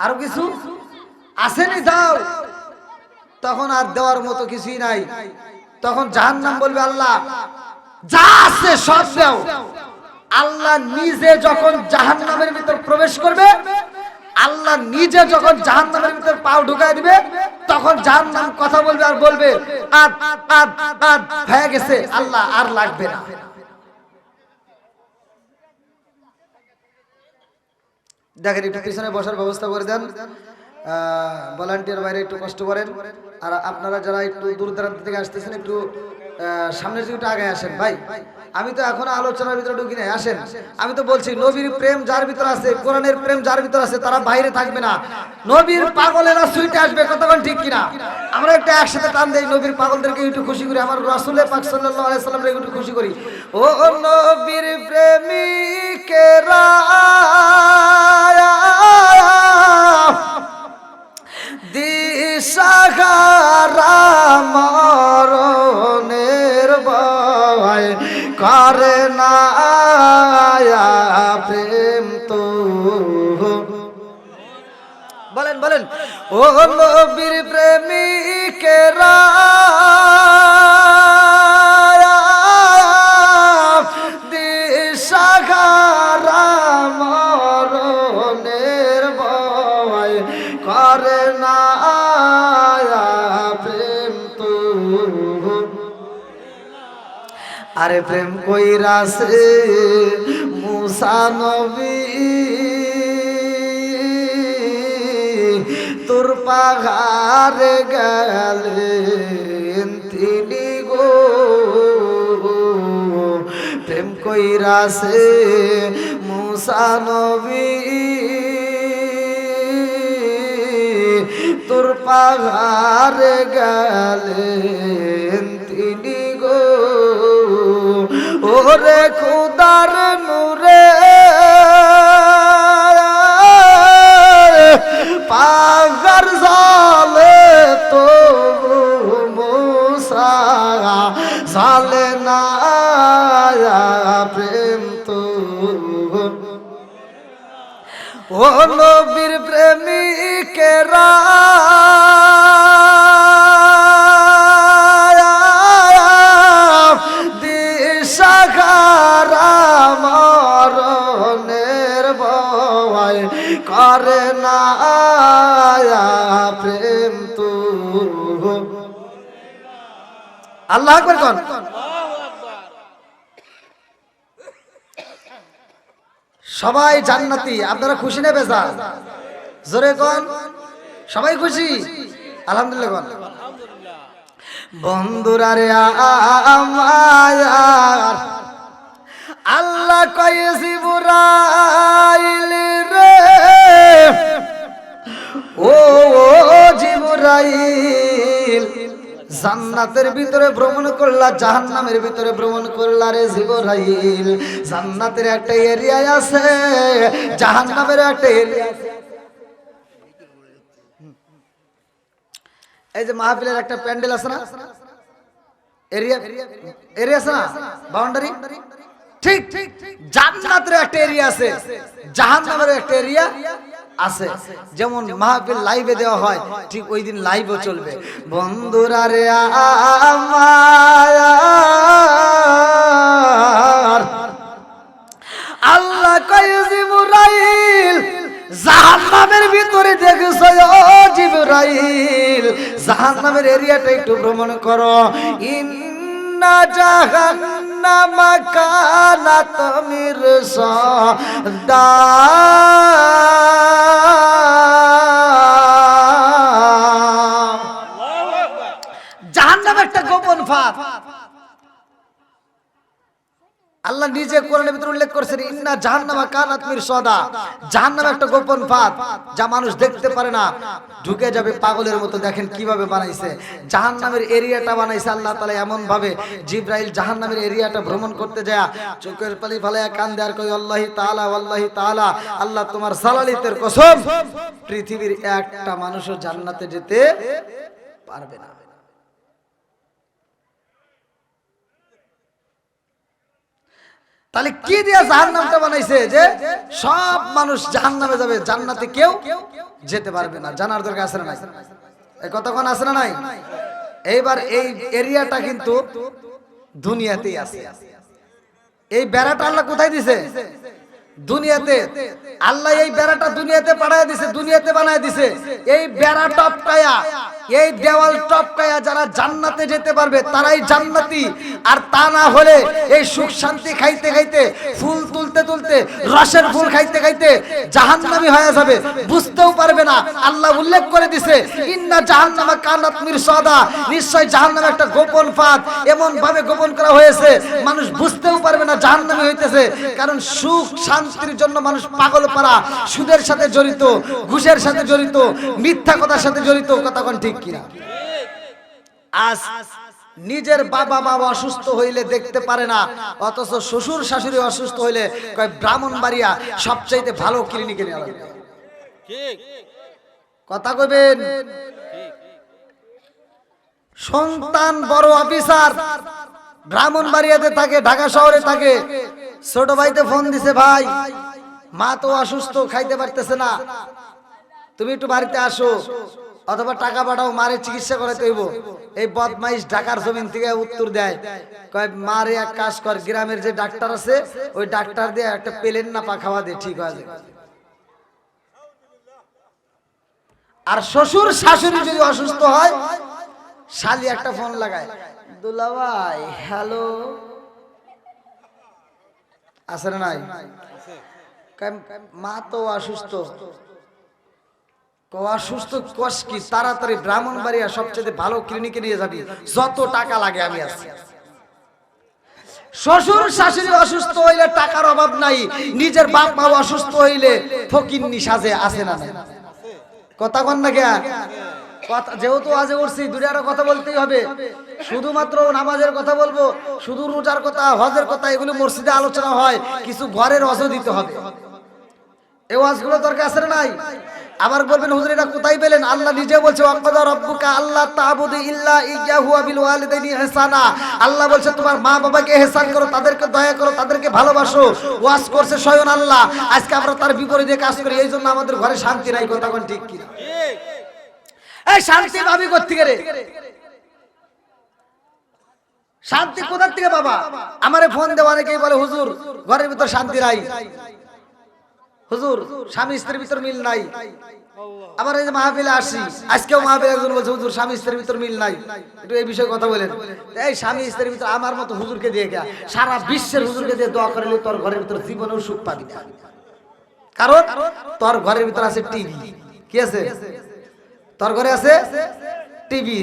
আরো কিছু আসেনি, দাও। তখন আর দেওয়ার মতো কিছুই নাই। তখন জাহান্নাম বলবে আল্লাহ যা আছে সব দাও। আল্লাহ নিজে যখন জাহান্নামের ভিতর প্রবেশ করবে, আল্লাহ নিজে যখন জাহান্নামের ভিতর পাও ঢুকায় দিবে, তখন জাহান্নাম কথা বলবে আর বলবে আদ আদ আদ হয়ে গেছে, আল্লাহ আর লাগবে না। দেখেন একটু পিছনে বসার ব্যবস্থা করে দেন, ভলান্টিয়ার বাইরে একটু কষ্ট করেন। আর আপনারা যারা একটু দূর দূরান্ত থেকে আসতেছেন একটু সামনের দিকে আগে আসেন। ভাই আমি তো এখনো আলোচনার ভিতরে ঢুকি নাই, আসেন। আমি তো বলছি নবীর প্রেম যার ভিতর আছে, কোরআনের প্রেম যার ভিতর আছে, তারা বাইরে থাকবে না, নবীর পাগলেরা সুইটে আসবে। কতক্ষণ ঠিক কিনা? আমরা একটু একসাথে টান দেই, নবীর পাগলদেরকে একটু খুশি করি, আমার রাসূল পাক সাল্লাল্লাহু আলাইহি সাল্লামকে একটু খুশি করি। ও নবীর প্রেমিকেরা দিশাহারা মরণের ভয় করে না প্রেম তো। বলেন বলেন, ও নবীর প্রেমিকেরা দিশাহারা মরণের ভয় করে না প্রেম তো। আরে প্রেম কইরাছে মুসা নবী তোর পাহাড়ে গেলেন তিনি গো, প্রেম কইরাছে মুসা নবী তোর পাহাড়ে গেলেন তিনি গো। ওরে খুদার নূরে পাহাড় জালে তো মুসা জালে না প্রেম তো। ও নবীর প্রেমিকেরা দিশাহারা মরণের ভয় করে না প্রেম তো। আল্লাহু আকবার কোন। সবাই জান্নাতি, আপনারা খুশি না বেজার? জোরে কোন। সবাই খুশি? আলহামদুলিল্লাহ কোন। বন্ধুরা রে আমার আল্লাহ কয় জিবরাইল রে, ও জিবরাইল জান্নাতের ভিতরে ভ্রমণ করলা, জাহান্নামের ভিতরে ভ্রমণ করলা রে জিবরাইল। জান্নাতের একটা এরিয়া আছে, জাহান্নামের একটা এরিয়া আছে। এই যে মাহফিলের একটা প্যান্ডেল আছে না, এরিয়া এরিয়া আছে না, বাউন্ডারি, ঠিক জান্নাতের একটা এরিয়া আছে, জাহান্নামের একটা এরিয়া আছে। যেমন মাহফিল লাইভে দেওয়া হয়, ঠিক ওই দিন লাইভও চলবে। বন্ধুরা রে আমার আল্লাহ কয় জিবরাইল জাহান্নামের ভিতরে দেখছো ও জিবরাইল, জাহান্নামের এরিয়াটা একটু ভ্রমণ করো। ইন্না জাহান্নামা কানাত মিরসাদা, জাহান্নাম একটা গোপন ফাঁদ। আল্লাহ নিজে কোরআনের ভিতরে উল্লেখ করেছেন ইন্না জাহান্নামা কানাত মিরসাদা, জাহান্নাম একটা গোপন ফাঁদ যা মানুষ দেখতে পারে না, ঢুকে যাবে পাগলের মতো। দেখেন কিভাবে বানাইছে, জাহান্নামের এরিয়াটা বানাইছে আল্লাহ তাআলা এমন ভাবে। জিবরাইল জাহান্নামের এরিয়াটা ভ্রমণ করতে যায় চোখের পানি ফালায়া কান্দে আর কই আল্লাহি তাআলা ওয়াল্লাহি তাআলা, আল্লাহ তোমার জালালিতের কসম পৃথিবীর একটা মানুষও জান্নাতে যেতে পারবে না। তাহলে কি দিয়ে জাহান্নামটা বানাইছে যে সব মানুষ জাহান্নামে যাবে, জান্নাতে কেউ যেতে পারবে না? জানার দরকার আছে না নাই? এই কতক্ষণ আছে না নাই? এইবার এই এরিয়াটা কিন্তু দুনিয়াতেই আছে। এই বেড়াটা আল্লাহ কোথায় দিছে? দুনিয়াতে। আল্লাহ এই বেড়াটা দুনিয়াতে পাঠায় দিছে, দুনিয়াতে বানায় দিছে। এই বেড়া টপকায়া, এই দেওয়াল টপকায়া যারা জান্নাতে যেতে পারবে তারাই জান্নাতি। আর তা না হলে এই সুখ শান্তি খাইতে খাইতে, ফুল তুলতে তুলতে, রসের ফুল খাইতে খাইতে জাহান্নামী হয়ে যাবে, বুঝতেও পারবে না। আল্লাহ উল্লেখ করে দিছে, ইন্না জাহান্নামা কানাত মিরসাদা, নিশ্চয় জাহান্নাম একটা গোপন ফাঁদ, এমন ভাবে গোপন করা হয়েছে মানুষ বুঝতেও পারবে না জাহান্নামী হইতেছে। কারণ সুখ শান্তির জন্য মানুষ পাগল পারা, সুদের সাথে জড়িত, ঘুষের সাথে জড়িত, মিথ্যা কথার সাথে জড়িত। কথা কোন ঠিক কিনা? আজ নিজের বাবা মা অসুস্থ হইলে দেখতে পারে না, অথচ শ্বশুর শাশুড়ি অসুস্থ হইলে কয় ব্রাহ্মণবাড়িয়া সবচাইতে ভালো ক্লিনিকে নিয়ে যাবে। কথা কইবেন। সন্তান বড় অফিসার, ব্রাহ্মণবাড়িয়াতে থাকে, ঢাকা শহরে থাকে। ছোট ভাইতে ফোন দিছে, ভাই মা তো অসুস্থ, খাইতে পারতেছে না, তুমি একটু বাড়িতে আসো, অথবা টাকা পাঠাও, মারে চিকিৎসা করাতে হইব। এই বদমাইশ ঢাকার জমিন থেকে উত্তর দেয়, কয় মারে এক কাজ কর, গ্রামের যে ডাক্তার আছে ওই ডাক্তার দিয়ে একটা পেলেন না পা খাওয়া দে, ঠিক হয়ে যাবে। আর শ্বশুর শাশুড়ি যদি অসুস্থ হয়, শালি একটা ফোন লাগায়, দুলা ভাই হ্যালো, আছে না নাই? মা তো অসুস্থ, অসুস্থ কস কি, তাড়াতাড়ি ব্রাহ্মণবাড়িয়া সবচেয়ে ভালো ক্লিনিকে নিয়ে যাবি, যত টাকা লাগে আমি আছি। শ্বশুর শাশুড়ি অসুস্থ হইলে টাকার অভাব নাই, নিজের বাপ মা অসুস্থ হইলে ফকিন্নি সাজে, আছে না নাই? কথা কন না কে? যেহেতু আজে উঠছি, দুনিয়ার কথা বলতেই হবে। শুধুমাত্র নামাজের কথা বলবো, শুধু রোজার কথা, হজের কথা, এগুলো মসজিদে আলোচনা হয়, কিছু ঘরের অজ দিতে হবে। এই ওয়াজগুলো দরকার আছে না নাই? আবার বলবেন হুজুর এটা কোথায় পেলেন? আল্লাহ নিজে বলছে, ওয়াকাদা রাব্বুকা আল্লা তা'বুদু ইল্লা ইয়্যাহু ওয়া বিল ওয়ালিদাইনি ইহসানা। আল্লাহ বলছে তোমার মা বাবাকে ইহসান করো, তাদেরকে দয়া করো, তাদেরকে ভালোবাসো। ওয়াজ করছে স্বয়ং আল্লাহ। আজকে আমরা তার বিপরীতে কাজ করি, এইজন্য আমাদের ঘরে শান্তি নাই। কথা কোন ঠিক কি? ঠিক। এই শান্তি পাবি কোথা থেকে রে? শান্তি কোথা থেকে বাবা? আমারে ফোন দেওয়া অনেকেই বলে, হুজুর ঘরের ভিতর শান্তি নাই, হুজুর স্বামী স্ত্রীর ভিতর মিল নাই। আবার এই যে মাহফিলে আসি, আজকেও মাহফিলে একজন বলছে, হুজুর স্বামী স্ত্রীর ভিতর মিল নাই, একটু এই বিষয়ে কথা বলেন। এই স্বামী স্ত্রীর ভিতর আমার মতো হুজুরকে দিয়ে গিয়া, সারা বিশ্বের হুজুরকে দিয়ে দোয়া করলে তোর ঘরের ভিতর জীবনেও সুখ পাবি না। কারণ তোর ঘরের ভিতর আছে টিভি। কি আছে? তোর ঘরে আছে টিভি।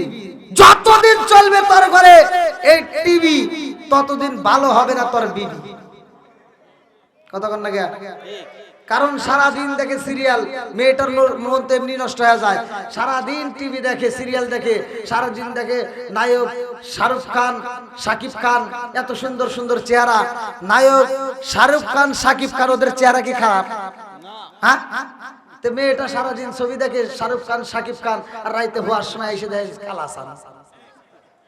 যতদিন চলবে তোর ঘরে এই টিভি, ততদিন ভালো হবে না তোর বিবি। কথা কন না কে? কারণ সারা দিন দেখে সিরিয়াল, মেয়েটার মধ্যে এমনি নষ্ট হয়ে যায়। সারা দিন টিভি দেখে, সিরিয়াল দেখে, সারা দিন দেখে নায়ক শাহরুখ খান, শাকিব খান, এত সুন্দর সুন্দর চেহারা। নায়ক শাহরুখ খান, শাকিব খান, ওদের চেহারা কি খারাপ? হ্যাঁ, তো মেয়েটা সারাদিন ছবি দেখে শাহরুখ খান, শাকিব খান, আর রাইতে হওয়ার সময় এসে দেখে কালাসান,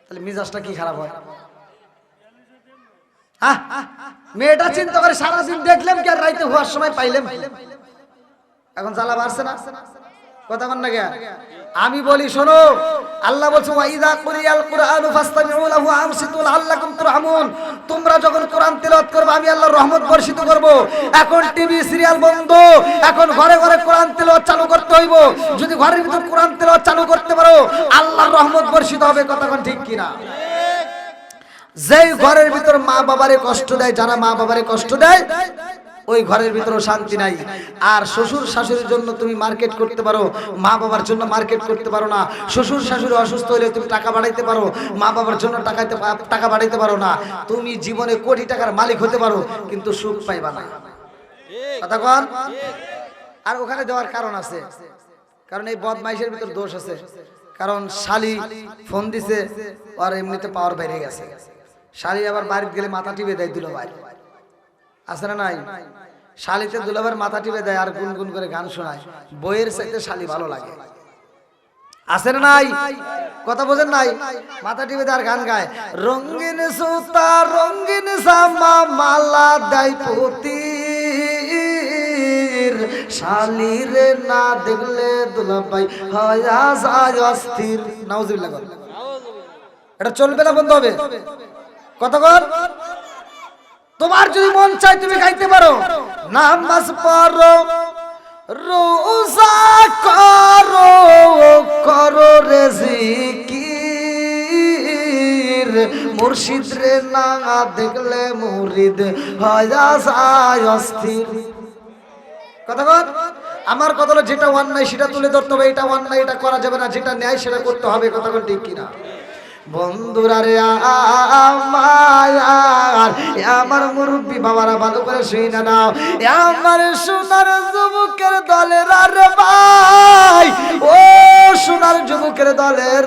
তাহলে মিজাজটা কি খারাপ হয়? মেয়েটা চিন্তা করে সারাদিন দেখলাম কি, আর রাইতে হওয়ার সময় পাইলাম। এখন জ্বালা বাড়ছে না? কথা কন না কে? আমি বলি শোনো, আল্লাহ বলছে, ওয়া ইযা কুরিয়াল কুরআনু ফাসতামিউ লাহু ওয়া আনসিতু লাআল্লাকুম তুরহামুন। তোমরা যখন কোরআন তেলাওয়াত করবে আমি আল্লাহ রহমত বর্ষিত করব। এখন টিভি সিরিয়াল বন্ধ, এখন ঘরে ঘরে কোরআন তেলাওয়াত চালু করতে হইব। যদি ঘরের ভিতর কোরআন তেলাওয়াত চালু করতে পারো, আল্লাহর রহমত বর্ষিত হবে। কথা কোন ঠিক কিনা? যেই ঘরের ভিতর মা বাবারে কষ্ট দেয়, যারা মা বাবারে কষ্ট দেয়, ওই ঘরের ভিতরে শান্তি নাই। আর শ্বশুর শাশুড়ির জন্য তুমি মার্কেট করতে পারো, মা বাবার জন্য মার্কেট করতে পারো না। শ্বশুর শাশুড়ি অসুস্থ হলে তুমি টাকা বাড়াইতে পারো, মা বাবার জন্য টাকা বাড়াইতে পারো না। তুমি জীবনে কোটি টাকার মালিক হতে পারো, কিন্তু সুখ পাইবা না। কথা কন। আর ওখানে দেওয়ার কারণ আছে, কারণ এই বদমাইশের ভিতর দোষ আছে। কারণ শালি ফোন দিছে, আর এমনিতে পাওয়ার বাইরে গেছে। শালি আবার বাড়িতে গেলে মাথা টিপে দেয় দুলাভাই, আছে না নাই? শালিতে দুলাভাইয়ের মাথা টিপে দেয় আর গুনগুন করে গান শোনায়। বইয়ের চাইতে শালি ভালো লাগে, আছে না নাই? কথা বোঝেন নাই? মাথা টিপে দেয় আর গান গায়, রঙিন সুতা রঙিন জামা মালা দেয় পুতির, শালিরে না দেখলে দুলাভাই হয়া যায় অস্থির। নাউজুবিল্লাহ। এটা চলবে না, বন্ধ হবে। কথা বল। তোমার যদি মন চায় তুমি খাইতে পারো, নামাজ পড়ো, রোজা করো, করো রে জিকির, মুর্শিদ রে না দেখলে মুরিদ হয় যায় অস্থির। কথা বল। আমার কথা হলো যেটা অন্যায় সেটা তুলে ধরতে হবে, এটা অন্যায় এটা করা যাবে না, যেটা ন্যায় সেটা করতে হবে। কথা বল ঠিক কিনা? বন্ধুরা রে আমার মুরব্বী বাবারা ভালো করে শুনে নাও, আমার সোনার যুবকের দলের রে ভাই, ও সোনার যুবকের দলের,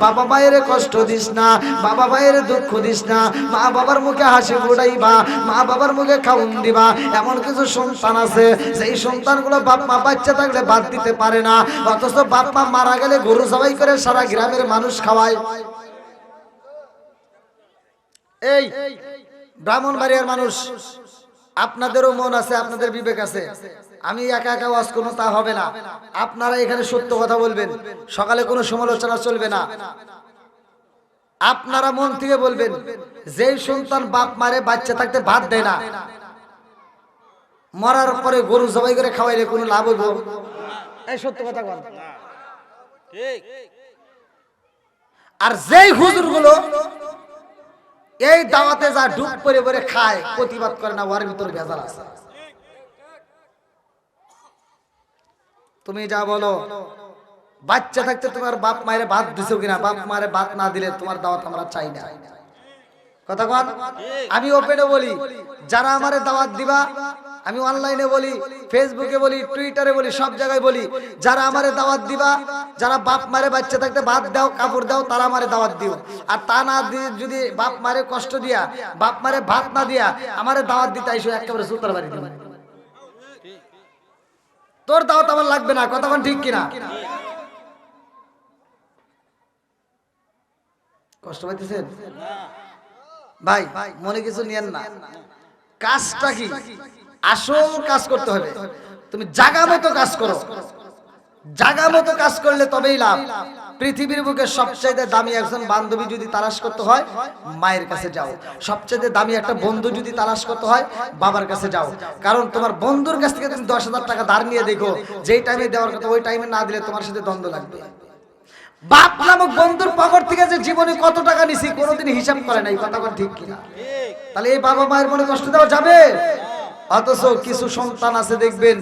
বাবা মায়ের কষ্ট দিস না, বাবা মায়ের দুঃখ দিস না, মা বাবার মুখে হাসি ফুটাইবা, মা বাবার মুখে খাউন দিবা। এমন কিছু সন্তান আছে সেই সন্তানগুলো বাপ মা বাচ্চা থাকলে বাদ দিতে পারে না, অথচ বাপ মা মারা গেলে গরু জবাই করে সারা গ্রামের মানুষ খাওয়ায়। এই ব্রাহ্মণবাড়িয়ার মানুষ, আপনাদেরও মন আছে, আপনাদের বিবেক আছে, আমি একা একা ওয়াজ করব তা হবে না। আপনারা এখানে সত্য কথা বলবেন, সকালে কোনো সমালোচনা চলবে না। আপনারা মন থেকে বলবেন, যেই সন্তান বাপ মারে বাচ্চা থাকতে ভাত দেয় না, মরার পরে গরু জবাই করে খাওয়াইলে কোনো লাভ হইব? এই সত্য কথা বল। ঠিক। আর যেই হুজুরগুলো এই দাওয়াতে যা ডুব করে করে খায়, প্রতিবাদ করে না, ওর ভিতর ভেজাল আছে। তুমি যা বলো, বাচ্চা থাকতে তোমার বাপ মায়ের ভাত দিছো কিনা? বাপ মায়ের ভাত না দিলে তোমার দাওয়াত আমরা চাই না। কথা বল। আমি ওপেনে বলি, যারা আমারে দাওয়াত দিবা, আমি অনলাইনে বলি, ফেসবুকে বলি, টুইটারে বলি, সব জায়গায় বলি, যারা আমারে দাওয়াত দিবা, যারা বাপ মারে বাচ্চা থাকতে ভাত দাও, কাপড় দাও, তারা আমারে দাওয়াত দিও। আর তা না দিয়ে যদি বাপ মারে কষ্ট দিয়া, বাপ মারে ভাত না দিয়া আমারে দাওয়াত দিতে আইসো, একেবারে সুতার বাড়ি দিবে। তোর দাওয়াত আমার লাগবে না। কথা বল ঠিক কিনা? কষ্ট পাইতেছেন ভাই? মনে কিছু নিয়েন না। কাজটা কি? আসল কাজ করতে হবে। তুমি জাগা মতো কাজ করো, জাগা মতো কাজ করলে তবেই লাভ। পৃথিবীর বুকে সবচেয়ে দামি একজন বান্ধবী যদি তালাশ করতে হয়, মায়ের কাছে যাও। সবচেয়ে দামি একটা বন্ধু যদি তালাশ করতে হয়, বাবার কাছে যাও। কারণ তোমার বন্ধুর কাছ থেকে তুমি 10,000 টাকা ধার নিয়ে দেখো, যেই টাইমে দেওয়ার কথা ওই টাইমে না দিলে তোমার সাথে দ্বন্দ্ব লাগবে। বাপ নামক বন্ধুর পকেট থেকে যে জীবনে কত টাকা নিছি কোনোদিন হিসাব করে নাই। কথা বল ঠিক কিনা? তাহলে এই বাবা মায়ের মনে কষ্ট দেওয়া যাবে? অথচ কিছু সন্তান আছে দেখবেন,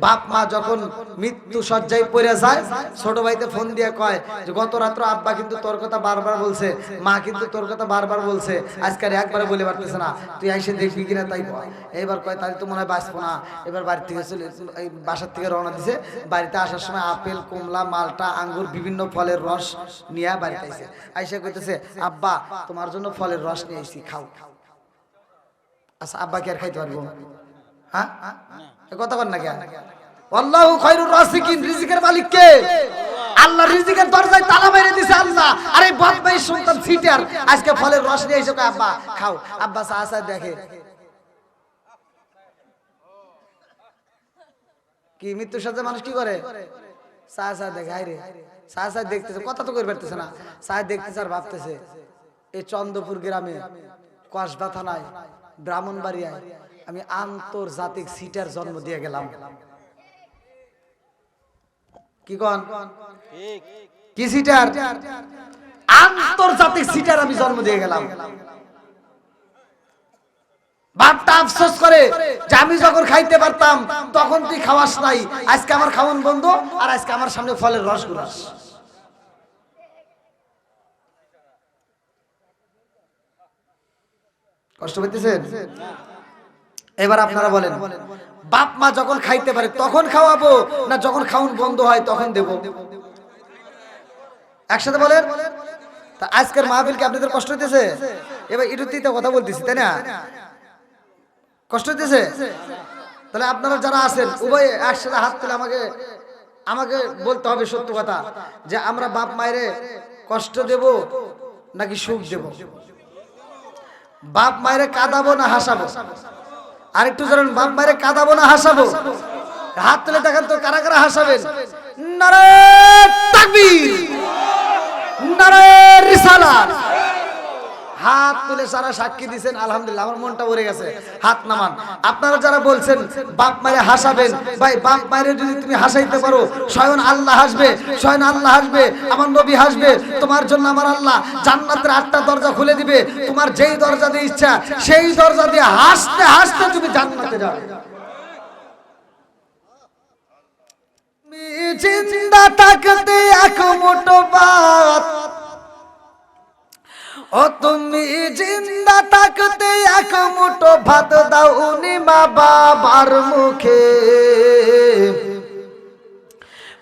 বাপ মা যখন মৃত্যু শয্যায় পড়ে যায়, ছোট ভাইতে ফোন দিয়ে কয় যে গত রাত্র আব্বা কিন্তু তোর কথা বারবার বলছে, মা কিন্তু তোর কথা বারবার বলছে, আজকাল একবারে বলে পারতেছে না, তুই এসে দেখবি কিনা তাই বল। এইবার কয় তাহলে তো মনে হয় বাঁচবো না। এবার বাড়ি থেকে চলে, এই বাসার থেকে রওনা দিছে। বাড়িতে আসার সময় আপেল, কমলা, মালটা, আঙ্গুর, বিভিন্ন ফলের রস নিয়ে বাড়িতে আইছে। আইসা কইতেছে, আব্বা তোমার জন্য ফলের রস নিয়ে এসেছি, খাও। আচ্ছা, আব্বা কি আর খাইতে পারবো? হ্যাঁ, কথা বল না কেন? আল্লাহু খায়রুর রাযিকিন, রিজিকের মালিক কে? আল্লাহ। রিজিকের দরজায় তালা মেরে দিয়েছে আল্লাহ। আরে বদমাইশ সন্তান সিটার আজকে ফলের রস নিয়ে এসে কয় আব্বা খাও। আব্বা চা দেখে কি মৃত্যুর সাথে মানুষ কি করে? চা দেখে। আরে চা দেখতেছে, কথা তো করে পারতেছে না। চা দেখতেছে আর ভাবতেছে, এই চন্দ্রপুর গ্রামে, কসবা থানায়, ব্রাহ্মণবাড়িয়ায় আমি আন্তর্জাতিক সিটার জন্ম দিয়ে গেলাম। কি কোন? কি সিটার? আন্তর্জাতিক সিটার আমি জন্ম দিয়ে গেলাম। বাপটা আফসোস করে যে আমি যখন খাইতে পারতাম তখন তুই খাওয়াস নাই, আজকে আমার খাওয়ান বন্ধ, আর আজকে আমার সামনে ফলের রস গুলাস। কষ্ট পেতেছেন? এবার আপনারা বলেন, বাপ মা যখন খাইতে পারে তখন খাওয়াবো, না যখন খাওন বন্ধ হয় তখন দেব? একসাথে বলেন। তা আজকের মাহফিল কি আপনাদের কষ্ট হইতেছে? এবার ইরুতিতে কথা বলতেছি, তাই না? কষ্ট হইতেছে? তাহলে আপনারা যারা আছেন উভয়ে একসাথে হাত তুলে আমাকে বলতে হবে সত্য কথা, যে আমরা বাপ মায়ের কষ্ট দেব নাকি সুখ দেব? বাপ মায়ের কাঁদাবো না হাসাবো? আরেকটু জানেন, বাপ মায়ের কাঁদাবো না হাসাবো? হাত তুলে দেখেন তো কারা কারা হাসাবেন। নারে তাকবীর, নারে রিসালাত। হাত তুলে সারা সাক্ষী দিয়েছেন আলহামদুলিল্লাহ, আমার মনটা ভরে গেছে। হাত নামান। আপনারা যারা বলছেন বাপ মারে হাসাবেন, ভাই বাপ মারে যদি তুমি হাসাইতে পারো স্বয়ং আল্লাহ হাসবে, স্বয়ং আল্লাহ হাসবে, আমার নবী হাসবে। তোমার জন্য আমার আল্লাহ জান্নাতের 8টা দরজা খুলে দিবে। তোমার যেই দরজা দিয়ে ইচ্ছা সেই দরজা দিয়ে হাসতে হাসতে তুমি জান্নাতে যাবে। জিন্দা থাকতে এক মুঠো ভাত, ও তুমি জিন্দা থাকতে এক মুঠো ভাত দাওনি মা বাবার মুখে,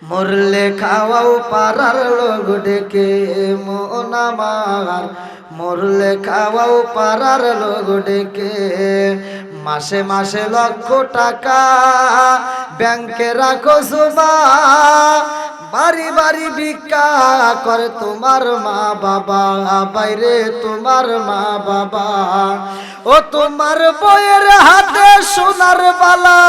মরলে খাওয়াও পাড়ার লোক ডেকে মন আমার, মরলে খাওয়াও পাড়ার লোক ডেকে। মাসে মাসে লক্ষ টাকা ব্যাংকে রাখো জমা, বাড়ি বাড়ি ভিক্ষা করে তোমার মা বাবা, বাইরে তোমার মা বাবা। ও তোমার বইয়ের হাতে সোনার বালা,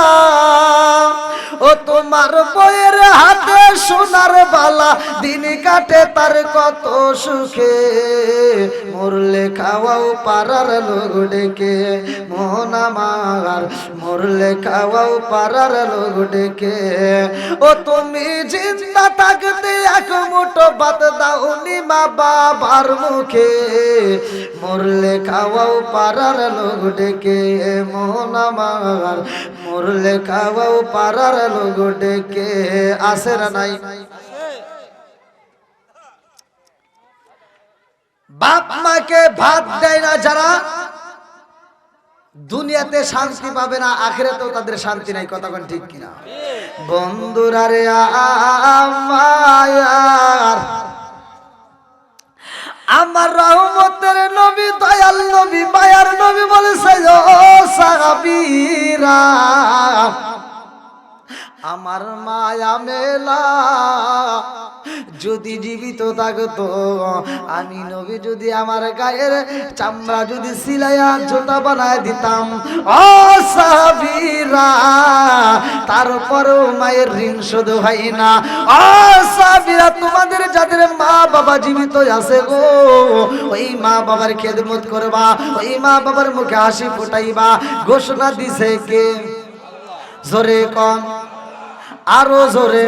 ও তোমার বইয়ের হাতে সোনার বালা, দিন কাটে তার কত সুখে, মরলে খাওয়াও পাড়ার লোক ডেকে মন আমার, মরলে খাওয়াও পাড়ার লোক ডেকে। ও তুমি জিন্দা থাকতে এক মুঠো ভাত দাওনি মা বাবার মুখে, মরলে খাওয়াও পাড়ার লোক ডেকে মন আমার, মরলে খাওয়াও পাড়ার লোক ডেকে। আসে না নাই? বাপ মাকে ভাত দেয় না যারা, দুনিয়াতে শান্তি পাবে না, আখিরাতেও তাদের শান্তি নাই। কথা কোন ঠিক কিনা বন্ধুরা রে? আমার রহমতের নবী, দয়াল নবী, মায়ার নবী বলেছে ও সাহাবীরা, আমার মায়া মেলা যদি জীবিত থাকতো, আমি নবী যদি আমার গায়ের চামড়া যদি সিলাইয়া জুতা বানায় দিতাম ও সাহাবীরা, তারপরেও মায়ের ঋণ শোধ হয় না। ও সাহাবীরা, তোমাদের যাদের মা বাবা জীবিত আছে গো, ওই মা বাবার খেদমত করবা, ওই মা বাবার মুখে হাসি ফোটাইবা। ঘোষণা দিছে কে? জোরে কম, আরো জোরে।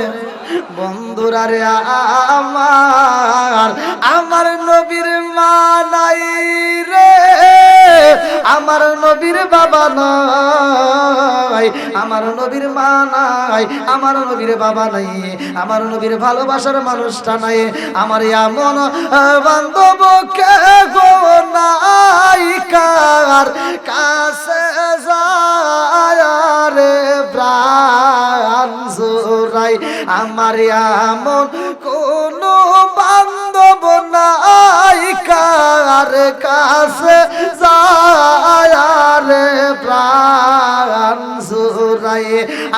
বন্ধুরা রে আমার, আমার নবীর মা নাই রে, আমার নবীর বাবা নাই, আমার নবীর মা নাই, আমার নবীর বাবা নাই, আমার নবীর ভালোবাসার মানুষটা নাই। আমার এমন বান্ধব কে গো নাই, কার কাছে যায় রে প্রাণ জোড়াই, আমার এমন কোন বান্ধব নাই, কার কাছে যায় রে প্রাণ জোড়াই।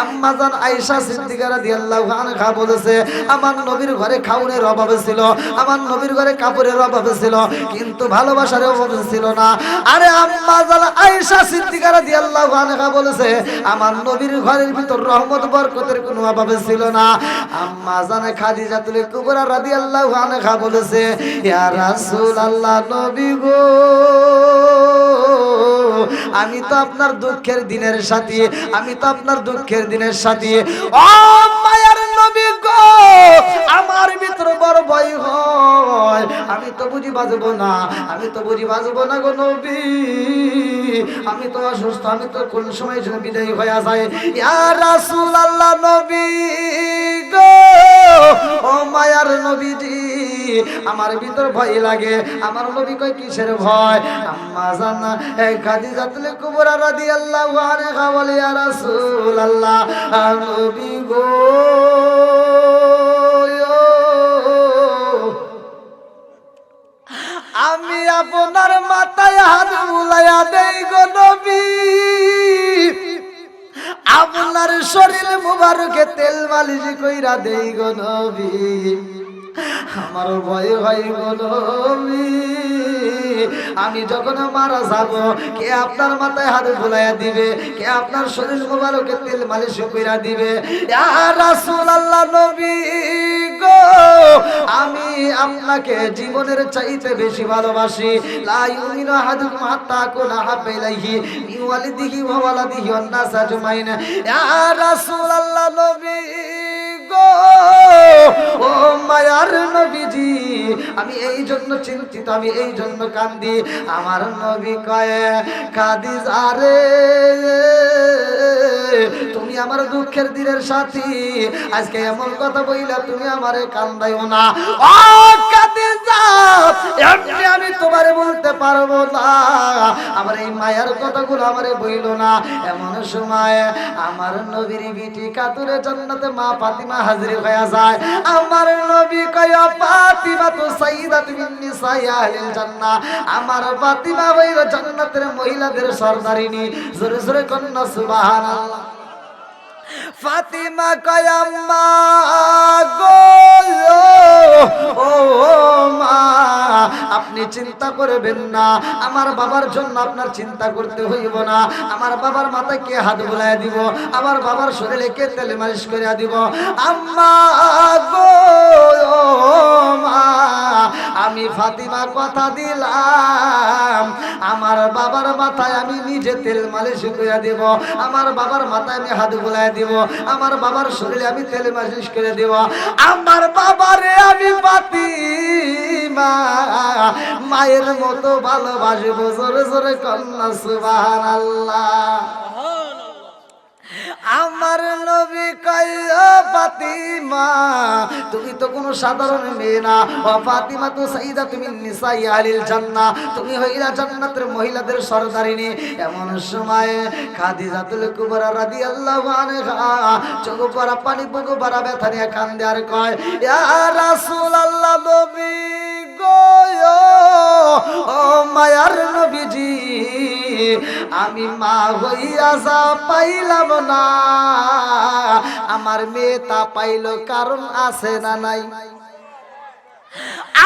আম্মা জান আয়েশা সিদ্দিকা রাদিয়াল্লাহু আনহা বলেছে, আমার নবীর ঘরে খাউনের অভাব ছিল, আমার নবীর ঘরে কাপড়ের অভাব ছিল, কিন্তু ভালোবাসার অভাব ছিল না। আরে আম্মা জান আয়েশা সিদ্দিকা রাদিয়াল্লাহু আনহা বলেছে, আমার নবীর ঘরের ভিতর রহমত বরকতের কোনো অভাব ছিল না। আম্মা জান খাদিজাতুল কুবরা রাদিয়াল্লাহু আনহা বলেছে, ইয়া রাসূলুল্লাহ, নবী গো, আমি তো আপনার দুঃখের দিনের সাথী, আমি তো আপনার দুঃখের দিনের সাথী। ও মায়ার নবী গো, আমার ভিতর বড় ভয় হয়, আমি তো বুঝি বাজবো না, আমি তো বুঝি বাজবো না গো নবী, আমি তো অসুস্থ, আমি তো কোন সময় যেন বিদায় হয়ে যায়। ইয়া রাসূলুল্লাহ, নবী গো, ও মায়ার নবীজি, আমার ভিতর ভয় লাগে। আমার নবী কয় কিসের ভয়? আম্মা জান খাদিজাতুল কুবরা রাদিয়াল্লাহু আনহা বলে, ইয়া রাসূলুল্লাহ, নবী গো, আমি আপনার মাথায় হাত বুলাইয়া দেই গো নবী, আপনার শরীর মুবারকে তেল মালিশ কইরা দেই গো নবী, আমার ভয় হয় বলো আমি যখন মারা যাব কে আপনার মাথায় হাত বুলাইয়া দিবে, কে আপনার শরীর মোবারকে তেল মালিশ কইরা দিবে? ইয়া রাসূলুল্লাহ নবী গো, আমি আপনাকে জীবনের চাইতে বেশি ভালোবাসি। লা ইউমিনু আহাদুকুম হাত্তা আকুনা হাব্বা ইলাইহি মিন ওয়ালিদিহি ওয়া ওয়ালাদিহি ওয়ান নাস আজমাইন। ইয়া রাসূলুল্লাহ নবী গো, ও মায়ার নবীজি, আমি এই জন্য চিন্তিত, আমি এই জন্য কান্দি। আমার নবী কয়, খাদিজা রে, তুমি আমার দুঃখের দিনের সাথী, আজকে এমন কথা বইলা তুমি আমারে কান্দাইও না। ও খাদিজা, এমনি আমি তোমারে বলতে পারবো না, আমার এই মায়ার কথাগুলো আমারে বইলো না। এমন সময় আমার নবীর বিটি কাতুরে জান্নাতে মা ফাতিমা হাজির হয়ে যায়। আমার নবী কয়, ফাতিমা তো সাইয়্যিদাতু মিন নিসাই আহলিল জান্নাহ, আমার ফাতিমা হইল জান্নাতের মহিলাদের সরদারিনী। জোরে জোরে কন্না সুবহানাল্লাহ। ফাতিমা কয়, আম্মা গো, ও মা, আপনি চিন্তা করবেন না, আমার বাবার জন্য আপনার চিন্তা করতে হইব না। আমার বাবার মাথায় কে হাত বুলাইয়া দিব, আমার বাবার শরীরে কে তেল মালিশ করিয়া দিব। আম্মা গো, মা, আমি ফাতিমা কথা দিলাম, আমার বাবার মাথায় আমি নিজে তেল মালিশ করিয়া দিব, আমার বাবার মাথায় আমি হাত বুলাইয়া দিব, আমার বাবার শরীরে আমি তেল মালিশ করে দিব। আমার বাবারে আমি ফাতিমা মায়ের মতো ভালোবাসবো। জোরে জোরে কন্যা সুবহানাল্লাহ। আমার নবী কয়, ও ফাতিমা, তুমি তো কোনো সাধারণ মেয়ে না, ও ফাতিমা তো সাইয়্যিদাতু মিন নিসাই আহলিল জান্নাহ, তুমি হইলা জান্নাতের মহিলাদের সরদারিনী। এমন সময় খাদিজাতুল কুবরা রাদিয়াল্লাহু আনহা চোখ ভরা পানি, বুক ভরা ব্যথা নিয়ে কান্দে আর কয়, ইয়া রাসূলুল্লাহ নবী গো, ও মায়ার নবীজি, আমি মা হইয়া যা পাইলাম না, আমার মেয়ে তা পাইল, কারণ আছে না নাই?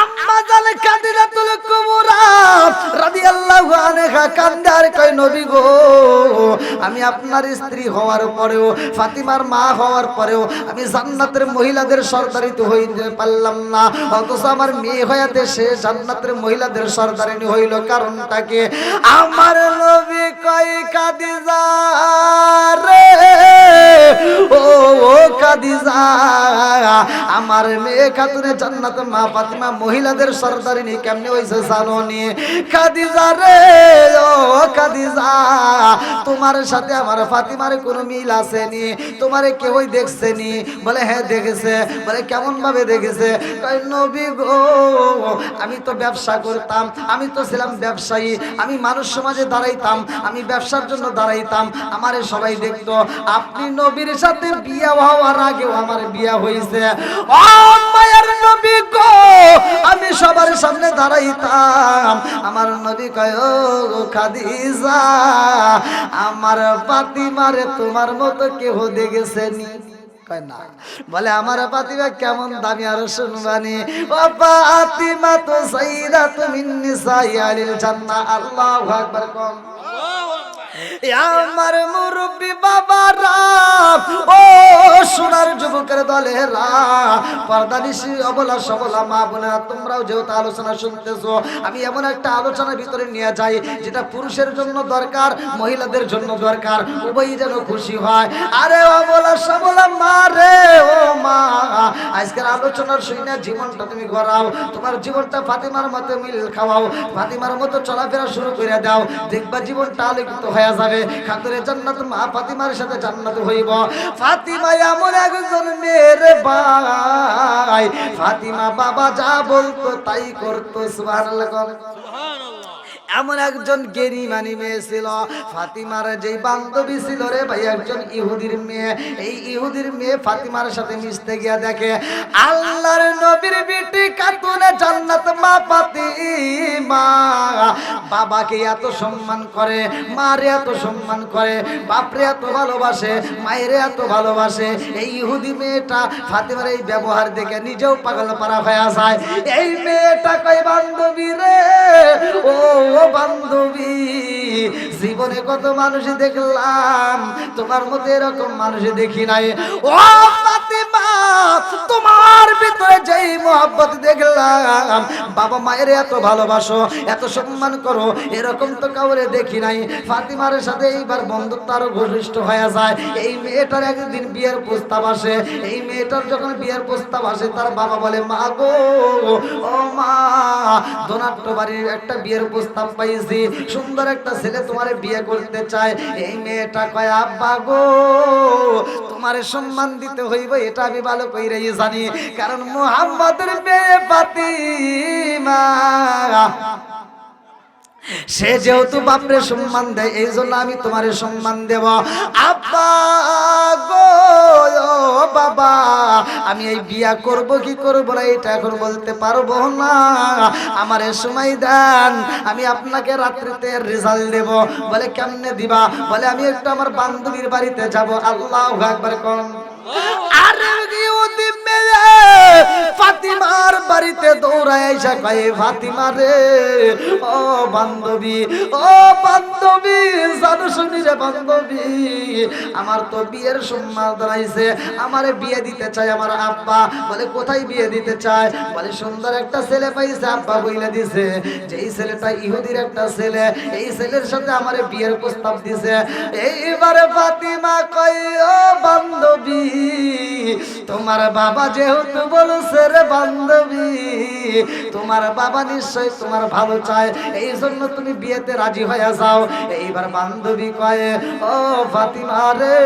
আম্মা জানে খাদিজাতুল কুবরা রাদিয়াল্লাহু আনহা কান্দে আর কয়, নবী গো, আমি আপনার স্ত্রী হওয়ার পরেও, ফাতিমার মা হওয়ার পরেও আমি জান্নাতের মহিলাদের সরদারি তো হইতে পারলাম না, অথচ আমার মেয়ে হইয়াতে সে জান্নাতের মহিলাদের সরদারিনী হইল, কারণটাকে? আমার নবী কয়, খাদিজা রে, ও খাদিজা, আমার মেয়ে খাতুনে জান্নাত মা ফাতিমা মহিলাদের সরদারিনী কেমনে হইছে জানো নি? খাদিজা রে, ও খাদিজা, তোমার সাথে আমার ফাতিমার কোনো মিল আছে নি? তোমারে কেউই দেখছে নি? বলে হ্যাঁ দেখেছে। বলে কেমন ভাবে দেখেছে? কয়, নবী গো, আমি তো ব্যবসা করতাম, আমি তো ছিলাম ব্যবসায়ী, আমি মানুষ সমাজে দাঁড়াইতাম, আমি ব্যবসার জন্য দাঁড়াইতাম, আমারে সবাই দেখতো। আপনি নবীর সাথে বিয়ে হওয়ার আগেও আমার বিয়ে হয়েছে। ও মায়ের নবী গো, আমি সবার সামনে দাঁড়াইতাম। আমার নবী কয়, ও খাদিজা, আমার ফাতিমারে তোমার মতো কেহ দেখেছে নি? কয় না। বলে আমার ফাতিমা কেমন দামি, আরো শুনবানি। ও ফাতিমা তো সাইয়্যিদাতু মিন নিসাই আহলিল জান্নাহ। আল্লাহু আকবার। কোন আমার মুরব্বী বাবারা, ও সোনার যুবকের দলেরা, পর্দানিশী অবলা সবলা মা বোনেরা, তোমরাও যেহেতু আলোচনা শুনতেছো, আমি এমন একটা আলোচনার ভিতরে নিয়ে যাই যেটা পুরুষের জন্য দরকার, মহিলাদের জন্য দরকার, উভয়ই যেন খুশি হয়। আরে অবলা সবলা মা রে, ও মা, আজকের আলোচনার শুনে জীবনটা তুমি গড়াও, তোমার জীবনটা ফাতিমার মতো মিল খাওয়াও, ফাতিমার মতো চলাফেরা শুরু করে দাও, দেখবা জীবনটা আলোকিত হয়ে যাবে। খাতুনে জান্নাত মা ফাতিমার সাথে জান্নাত হইব। ফাতিমা এমন একজন মেয়ের ভাই, ফাতিমা বাবা যা বলতো তাই করতো। সুবহানাল্লাহ। এমন একজন গেরিমানি মেয়ে ছিল, ফাতিমার যেই বান্ধবী ছিল রে ভাই একজন ইহুদির মেয়ে। এই ইহুদির মেয়ে ফাতিমার সাথে মিশতে গিয়া দেখে আল্লাহর নবীর বিটি খাতুনে জান্নাত মা ফাতিমা বাবাকে এত সম্মান করে, মারে এত সম্মান করে, বাপরে এত ভালোবাসে, মায়েরে এত ভালোবাসে। এই ইহুদি মেয়েটা ফাতিমার এই ব্যবহার দেখে নিজেও পাগল পারা হয়ে যায়। এই মেয়েটা কয় বান্ধবী রে, ও বান্ধবী, জীবনে কত মানুষ দেখলাম, তোমার মতো এরকম মানুষ দেখি নাই। ও ফাতিমা, তোমার ভিতরে যেই মহব্বত দেখলাম, বাবা মায়ের এত ভালোবাসো, এত সম্মান করো, এরকম তো কাউরে দেখি নাই। ফাতিমার সাথে এইবার বন্ধুত্ব আরো ঘনিষ্ঠ হয়ে যায়। এই মেয়েটার একদিন বিয়ের প্রস্তাব আসে। এই মেয়েটার যখন বিয়ের প্রস্তাব আসে, তার বাবা বলে মা গো, ও মা, ধনাট্য বাড়ির একটা বিয়ের প্রস্তাব পাইছি, সুন্দর একটা ছেলে তোমারে বিয়ে করতে চায়। এই মেয়েটা কয় আব্বা গো, তোমারে সম্মান দিতে হইব এটা আমি ভালো কইরাই জানি, কারণ মুহাম্মদের মেয়ে ফাতিমা, সে যেহেতু বাপরে সম্মান দেয়, এই জন্য আমি তোমারে সম্মান দেব। আব্বা গো, বাবা, আমি এই বিয়া করব কি করব না এটা এখন বলতে পারবো না, আমারে সময় দেন, আমি আপনাকে রাত্রিতে রেজাল্ট দেব। বলে কেমনে দিবা? বলে আমি একটু আমার বান্ধবীর বাড়িতে যাব। আল্লাহু আকবার কোন। আরে ইহুদি মেয়ে ফাতিমার বাড়িতে দৌড়ায় এসে কয় ফাতিমা রে, ও বান্ধবী, ও বান্ধবী, জানো শুনি রে বান্ধবী, আমার তো বিয়ের সম্মান দাঁড়াইছে, আমারে বিয়ে দিতে চাই আমার আব্বা। বলে কোথায় বিয়ে দিতে চায়? বলে সুন্দর একটা ছেলে পাইছে, আব্বা বইলে দিছে, যেই ছেলেটা ইহুদির একটা ছেলে, এই ছেলের সাথে আমারে বিয়ের প্রস্তাব দিছে। এইবারে ফাতিমা কয় ও বান্ধবী, তোমার বাবা যেহেতু বলছে রে বান্ধবী, তোমার বাবা নিশ্চয় তোমার ভালো চায়, এই জন্য তুমি বিয়েতে রাজি হয়ে যাও। এইবার বান্ধবী কয় ও ফাতিমা রে,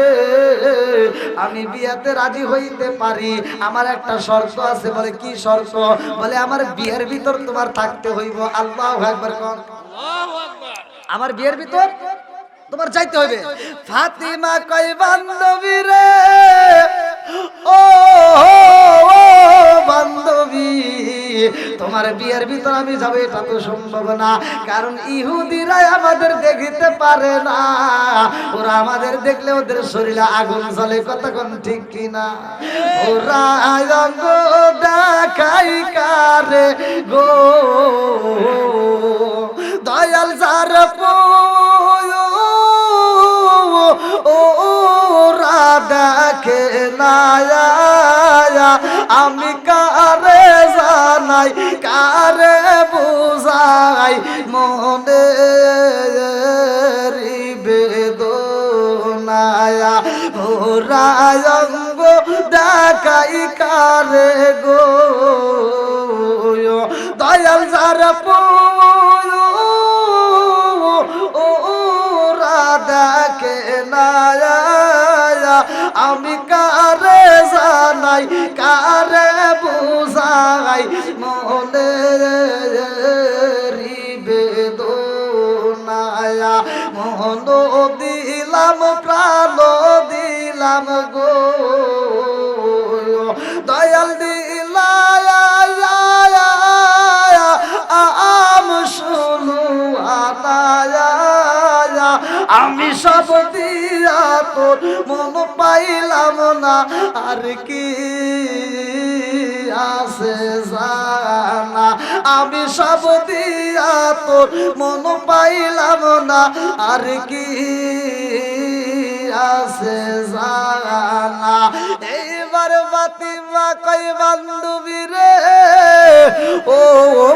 আমি বিয়েতে রাজি হইতে পারি, আমার একটা শর্ত আছে। বলে কি শর্ত? বলে আমার বিয়ের ভিতর তোমার থাকতে হইব। আল্লাহু আকবার কোন। আমার বিয়ের ভিতর তোমার যাইতে হবে। ফাতিমা কয় বান্ধবী রে, ও বান্ধবী, তোমার বিয়ের ভিতর আমি যাবো এটা তো সম্ভব না, কারণ ইহুদিরা আমাদের দেখিতে পারে না, ওরা আমাদের দেখলে ওদের শরীরে আগুন জ্বলে। কতক্ষণ ঠিক কিনা? ওরা অঙ্গ দেখাই কারে গো, দয়াল যার ওরা দেখে না, আমি কারে জানাই, কারে বুঝাই মনে বেদনায়া, ওরা অঙ্গ দেখাই কারে গো, দয়াল যারা ওরা দেখে না, আমি কারে জানাই, কারে বুঝাই মনে বেদনায়া, মন দিলাম প্রাণ দিলাম গো, দয়াল দিলায়া আম শুনু আনায়া, আমি সব দিয়া তোর মন পাইলাম না, আর কি আছে জানা, আমি সব দিয়া তোর মন পাইলাম না, আর কি আছে জানা। এইবার ফাতিমা কয় বান্ধবী রে, ও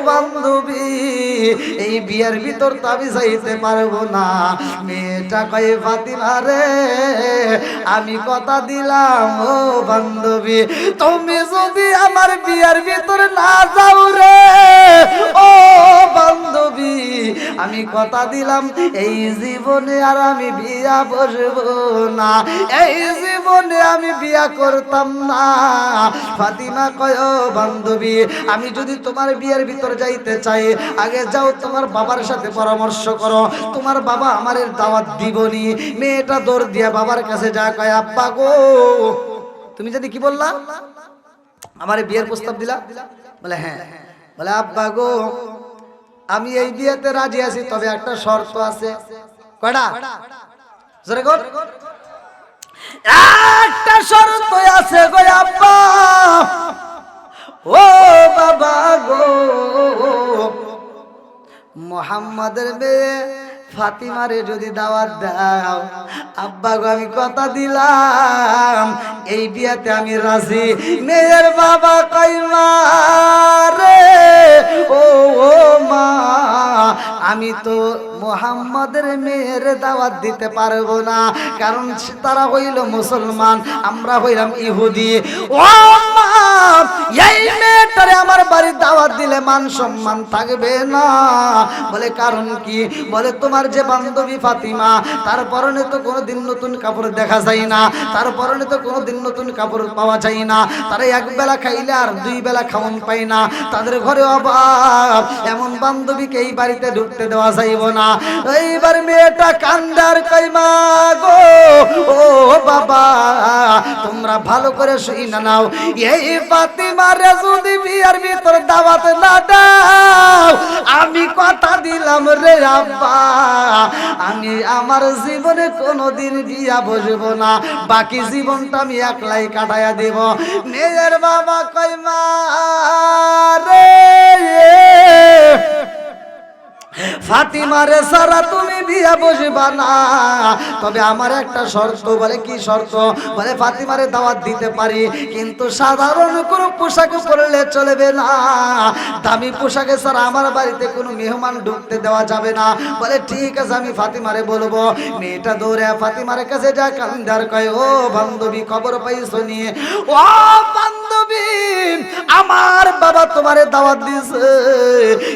বান্ধবী, এই বিয়ের ভিতর তো আমি যাইতে পারবো না। মেয়েটা কয় ফাতিমা রে, আমি কথা দিলাম ও বান্ধবী, তুমি যদি আমার বিয়ের ভিতর না যাও রে, ও বান্ধবী, আমি কথা দিলাম এই জীবনে আর আমি বিয়া বসবো না, এই জীবনে আমি বিয়া করতাম না। ফাতিমা কয় ও বান্ধবী, আমি যদি তোমার বিয়ের ভিতর যাইতে চাই, আগে যাও তোমার বাবার সাথে পরামর্শ করো, তোমার বাবা আমারে দাওয়াত দিবনি। মেয়েটা দৌড় দিয়া বাবার কাছে যা কয়, আব্বা গো, তুমি জানি কি বললা, আমারে বিয়ের প্রস্তাব দিলা? বলে হ্যাঁ। বলে আব্বা গো, আমি এই বিয়েতে রাজি আছি, তবে একটা শর্ত আছে। কয়টা? জোরে কর। একটা শর্ত আছে গো আব্বা। ও বাবা গো, মুহাম্মাদের মেয়ে ফাতিমারে যদি দাওয়াত দাও, আব্বা গো আমি কথা দিলাম এই বিয়েতে আমি রাজি। মেয়ের বাবা কই মা রে, ও মা, আমি তো মুহাম্মাদের মেয়ের দাওয়াত দিতে পারবো না, কারণ তারা হইল মুসলমান, আমরা হইলাম ইহুদি। ও মা, এই মেয়েটারে আমার বাড়ির দাওয়াত দিলে মান সম্মান থাকবে না। বলে কারণ কি? বলে তোমার যে বান্ধবী ফাতিমা, তার পরনে তো কোনোদিন নতুন কাপড় দেখা যায় না, তার পরনে তো কোনোদিন নতুন কাপড় পাওয়া যায় না, তারা এক বেলা খাইলে আর দুই বেলা খাওয়ান পায় না, তাদের ঘরে অভাব, এমন বান্ধবীকে এই বাড়িতে ঢুকতে দেওয়া যাইব না। এইবার মেয়েটা কান্দার কই মা গো, ও বাবা, তোমরা ভালো করে শুই না নাও, এই ফাতিমারে যদি বিয়ার ভিতর দাওয়াত না দাও, আমি কথা দিলাম রে আব্বা, আমি আমার জীবনে কোনোদিন বিয়া বসবো না, বাকি জীবনটা আমি একলাই কাটাইয়া দেব। মেয়ের বাবা কই মা রে, ফাতিমারে সারা তুমি বিয়া বসবা না, তবে আমার একটা শর্ত। বলে কি শর্ত? বলে ফাতিমারে দাওয়াত দিতে পারি, কিন্তু সাধারণ কোনো পোশাক পরলে চলবে না, দামি পোশাকে ছাড়া আমার বাড়িতে কোনো মেহমান ঢুকতে দেওয়া যাবে না। বলে ঠিক আছে, আমি ফাতিমারে বলবো। মেয়েটা দৌড়ে ফাতিমার কাছে যা কান্দার কয়, ও বান্ধবী, খবর পাইছো নি? ও বান্ধবী, আমার বাবা তোমারে দাওয়াত দিছে,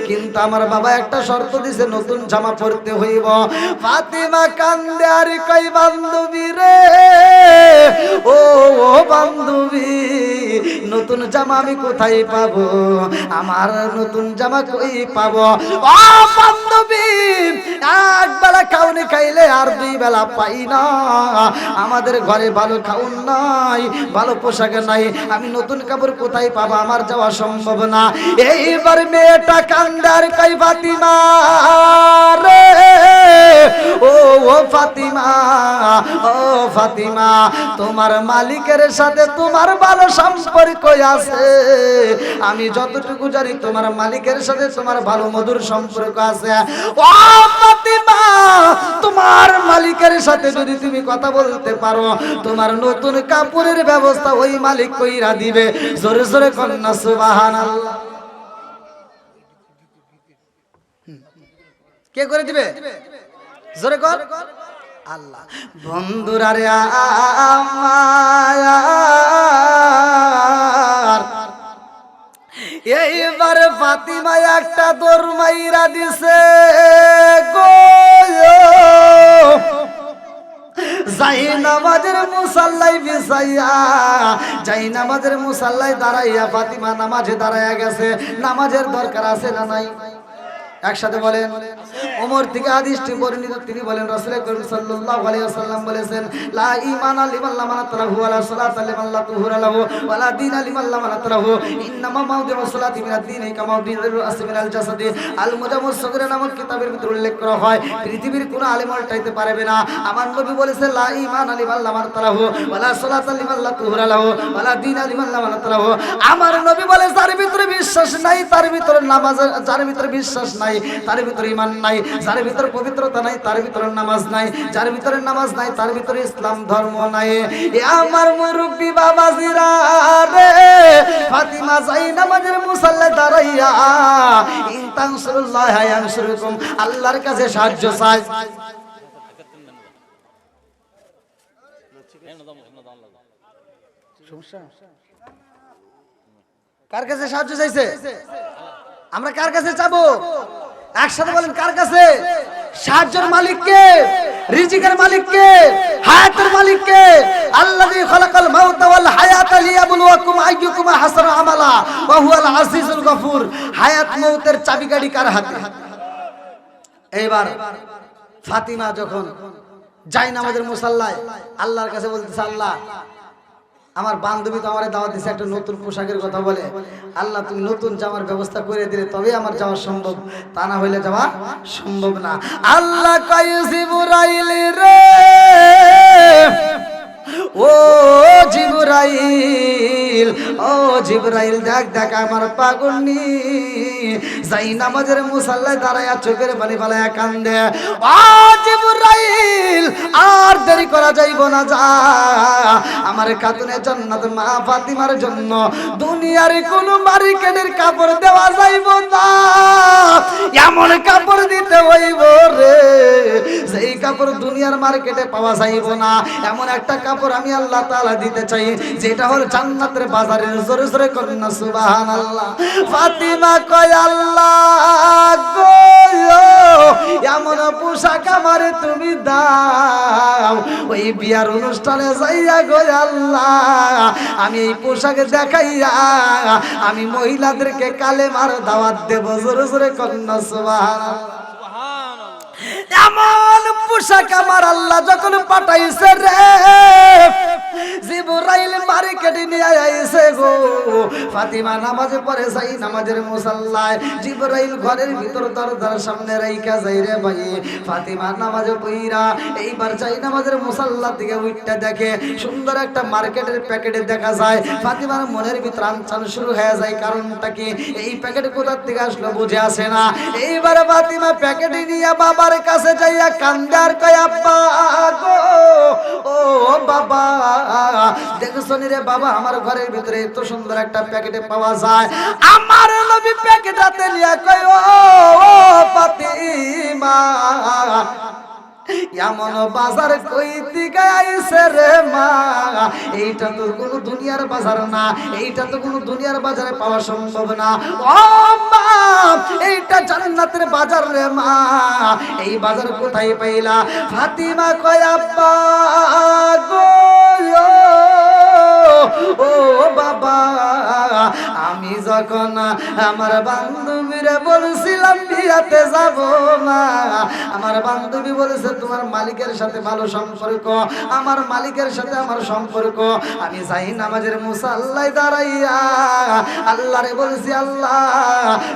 কিন্তু আমার বাবা একটা শর্ত দিছে, নতুন জামা পরতে হইব। ফাতিমা কান্দে আর কই, বান্ধবী রে, ও বান্ধবী, নতুন জামা আমি কোথায় পাবো? আমার নতুন জামা কই পাবো? ও বান্ধবী, এক বেলা খাওনি খাইলে আর দুই বেলা পাই না, আমাদের ঘরে ভালো খাউন নাই, ভালো পোশাক নাই, আমি নতুন কাপড় কোথায় পাবো? আমার যাওয়া সম্ভব না। এইবার মেয়েটা কান্দার কই, ফাতিমা রে, ও ফাতিমা, ও ফাতিমা, তোমার মালিকের সাথে তোমার ভালো সম্পর্ক আছে, আমি যতটুকু জানি তোমার মালিকের সাথে তোমার ভালো মধুর সম্পর্ক আছে। ও ফাতিমা, তোমার মালিকের সাথে যদি তুমি কথা বলতে পারো, তোমার নতুন কাপড়ের ব্যবস্থা ওই মালিক কইরা দিবে। জোরে জোরে কন্যা সুবহানাল্লাহ। কে করে দিবে? জোরে কর, আল্লাহ। বন্ধুরা রে আমার, এইবার ফাতিমা একটা দৌড় মাইরা দিছে গো, যাই নামাজের মুসাল্লাই বিছাইয়া, যাই নামাজের মুসাল্লাই দাঁড়াইয়া ফাতিমা নামাজে দাঁড়াইয়া গেছে। নামাজের দরকার আছে না নাই? একসাথে বলেন। ওমর থেকে হাদিসটি বর্ণিত, তিনি বলেন রাসূল করিম সাল্লাল্লাহু আলাইহি ওয়াসাল্লাম বলেছেন, লা ঈমানা লিমান লা মানাত লাহু ওয়া লা সালাতা লিমান লা তুহুরা লাহু ওয়া লা দীনা লিমান লা মানাত লাহু, ইন্নামা মাউদিউস সালাতি মিনাদ দীনি কামা মাউদিউর রাসি মিনাল জাসাদি। আল মুজাম্মুস সগীরা নামক কিতাবের ভিতরে উল্লেখ করা হয়, পৃথিবীর কোনো আলেম উল্টাইতে পারবে না। আমার নবী বলেছেন, লা ঈমানা লিমান লা মানাত লাহু ওয়া লা সালাতা লিমান লা তুহুরা লাহু ওয়া লা দীনা লিমান লা মানাত লাহু। আমার নবী বলে, যার ভিতরে বিশ্বাস নাই তার ভিতরে নামাজ, যার ভিতরে বিশ্বাস নাই তার ভিতরে ঈমান নাই, যার ভিতরে পবিত্রতা নাই তার ভিতরে নামাজ নাই, যার ভিতরে নামাজ নাই তার ভিতরে ইসলাম ধর্ম নাই। এ আমার মুরব্বি বাবাজিরা রে, ফাতিমা যাই নামাজের মুসাল্লা দাঁড়াইয়া, ইন তানসুরুল্লাহ ইয়ানসুরকুম, আল্লাহর কাছে সাহায্য চায়। কার কাছে সাহায্য চাইছে? আমরা কার কাছে চাবো? একসাথে বলেন, কার কাছে? সাহায্যের মালিক কে? রিজিকের মালিক কে? হায়াতের মালিক কে? আল্লাযী খালাকাল মাউতা ওয়াল হায়াতা লিয়াবলুয়াকুম আইয়ুকুম আহসানু আমালা ওয়া হুয়াল আজিজুল গফুর। হায়াত মউতের চাবিকাঠি কার হাতে? এইবার ফাতিমা যখন যাই নামাজের মুসাল্লায় আল্লাহর কাছে বলতেছে, আল্লাহ আমার বান্ধবী তো আমার দাওয়াত দিছে একটা নতুন পোশাকের কথা বলে, আল্লাহ তুমি নতুন জামার ব্যবস্থা করে দিলে তবে আমার যাওয়া সম্ভব, তা না হইলে যাওয়া সম্ভব না। আল্লাহ কয় জিবরাইল রে, ও জিবরাইল, ও জিবরাইল দেখ দেখ আমার পাগলনি যাই নামাজের মুসাল্লায় দাঁড়ায়া চোখের পানি ফালায়া কান্দে। ও জিবরাইল আর দেরি করা যাইব না, যা আমার খাতুনে জান্নাত মা ফাতিমার জন্য দুনিয়ার কোন মার্কেটের কাপড় দেওয়া যাইব না, এমন কাপড় দিতে হইব রে সেই কাপড় দুনিয়ার মার্কেটে পাওয়া যাইব না। এমন একটা কাপড় আমি আল্লাহ তাআলা দিতে চাই যেটা হলো জান্নাতের বাজারের। জোরে জোরে করেন না সুবহানাল্লাহ। ফাতিমা কয় আল্লাহ গো এমন পোশাক আমারে তুমি দাও, ওই বিয়ার অনুষ্ঠানে যাইয়া গো আল্লাহ আমি এই পোশাক দেখাইয়া আমি মহিলাদেরকে কালেমার দাওয়াত দেব। জোরে জোরে করেন না সুবহানাল্লাহ। এমন পোশাক আমার আল্লাহ যখন পাঠাইছে রে, জিবরাইল মার্কেটে নিয়ে আইছে গো। ফাতিমা নামাজে পড়ে যাই নামাজের মুসাল্লায়, জিবরাইল ঘরের ভিতর দরজার সামনে রাইখা যাই রে ভাই। ফাতিমা নামাজে পড়া এইবার যাই নামাজের মুসাল্লা থেকে উঠটা দেখে সুন্দর একটা মার্কেটের প্যাকেটে দেখা যায়। ফাতিমার মনের ভিতর আনচান শুরু হয়ে যায়, কারণটা কি এই প্যাকেট কোথা থেকে আসলো বুঝে আসে না। এইবার ফাতিমা প্যাকেটে নিয়ে বাবার কাছে যাইয়া কান্দার কয় আব্বা গো, ও বাবা দেখছো নি রে বাবা আমার ঘরের ভিতরে এত সুন্দর একটা প্যাকেটে পাওয়া যায়। আমার নবী প্যাকেট হাতে নিয়ে কয় ও ফাতিমা এমন বাজার কই দিকে আইছে রে মা, এইটা তো কোনো দুনিয়ার বাজার না, এইটা তো কোনো দুনিয়ার বাজারে পাওয়া সম্ভব না। ও মা এইটা জান্নাতের বাজার রে মা, এই বাজার কোথায় পাইলা? ফাতিমা কয় আব্বা গো ও বাবা আমি যখন আমার বান্ধবীরা বলছিলাম বিয়াতে যাব না, আমার বান্ধবী বলেছে তোমার মালিকের সাথে ভালো সম্পর্ক, আমার মালিকের সাথে আমার সম্পর্ক। আমি যাই নামাজের মুসাল্লায় দাঁড়াইয়া আল্লাহরে বলছি, আল্লাহ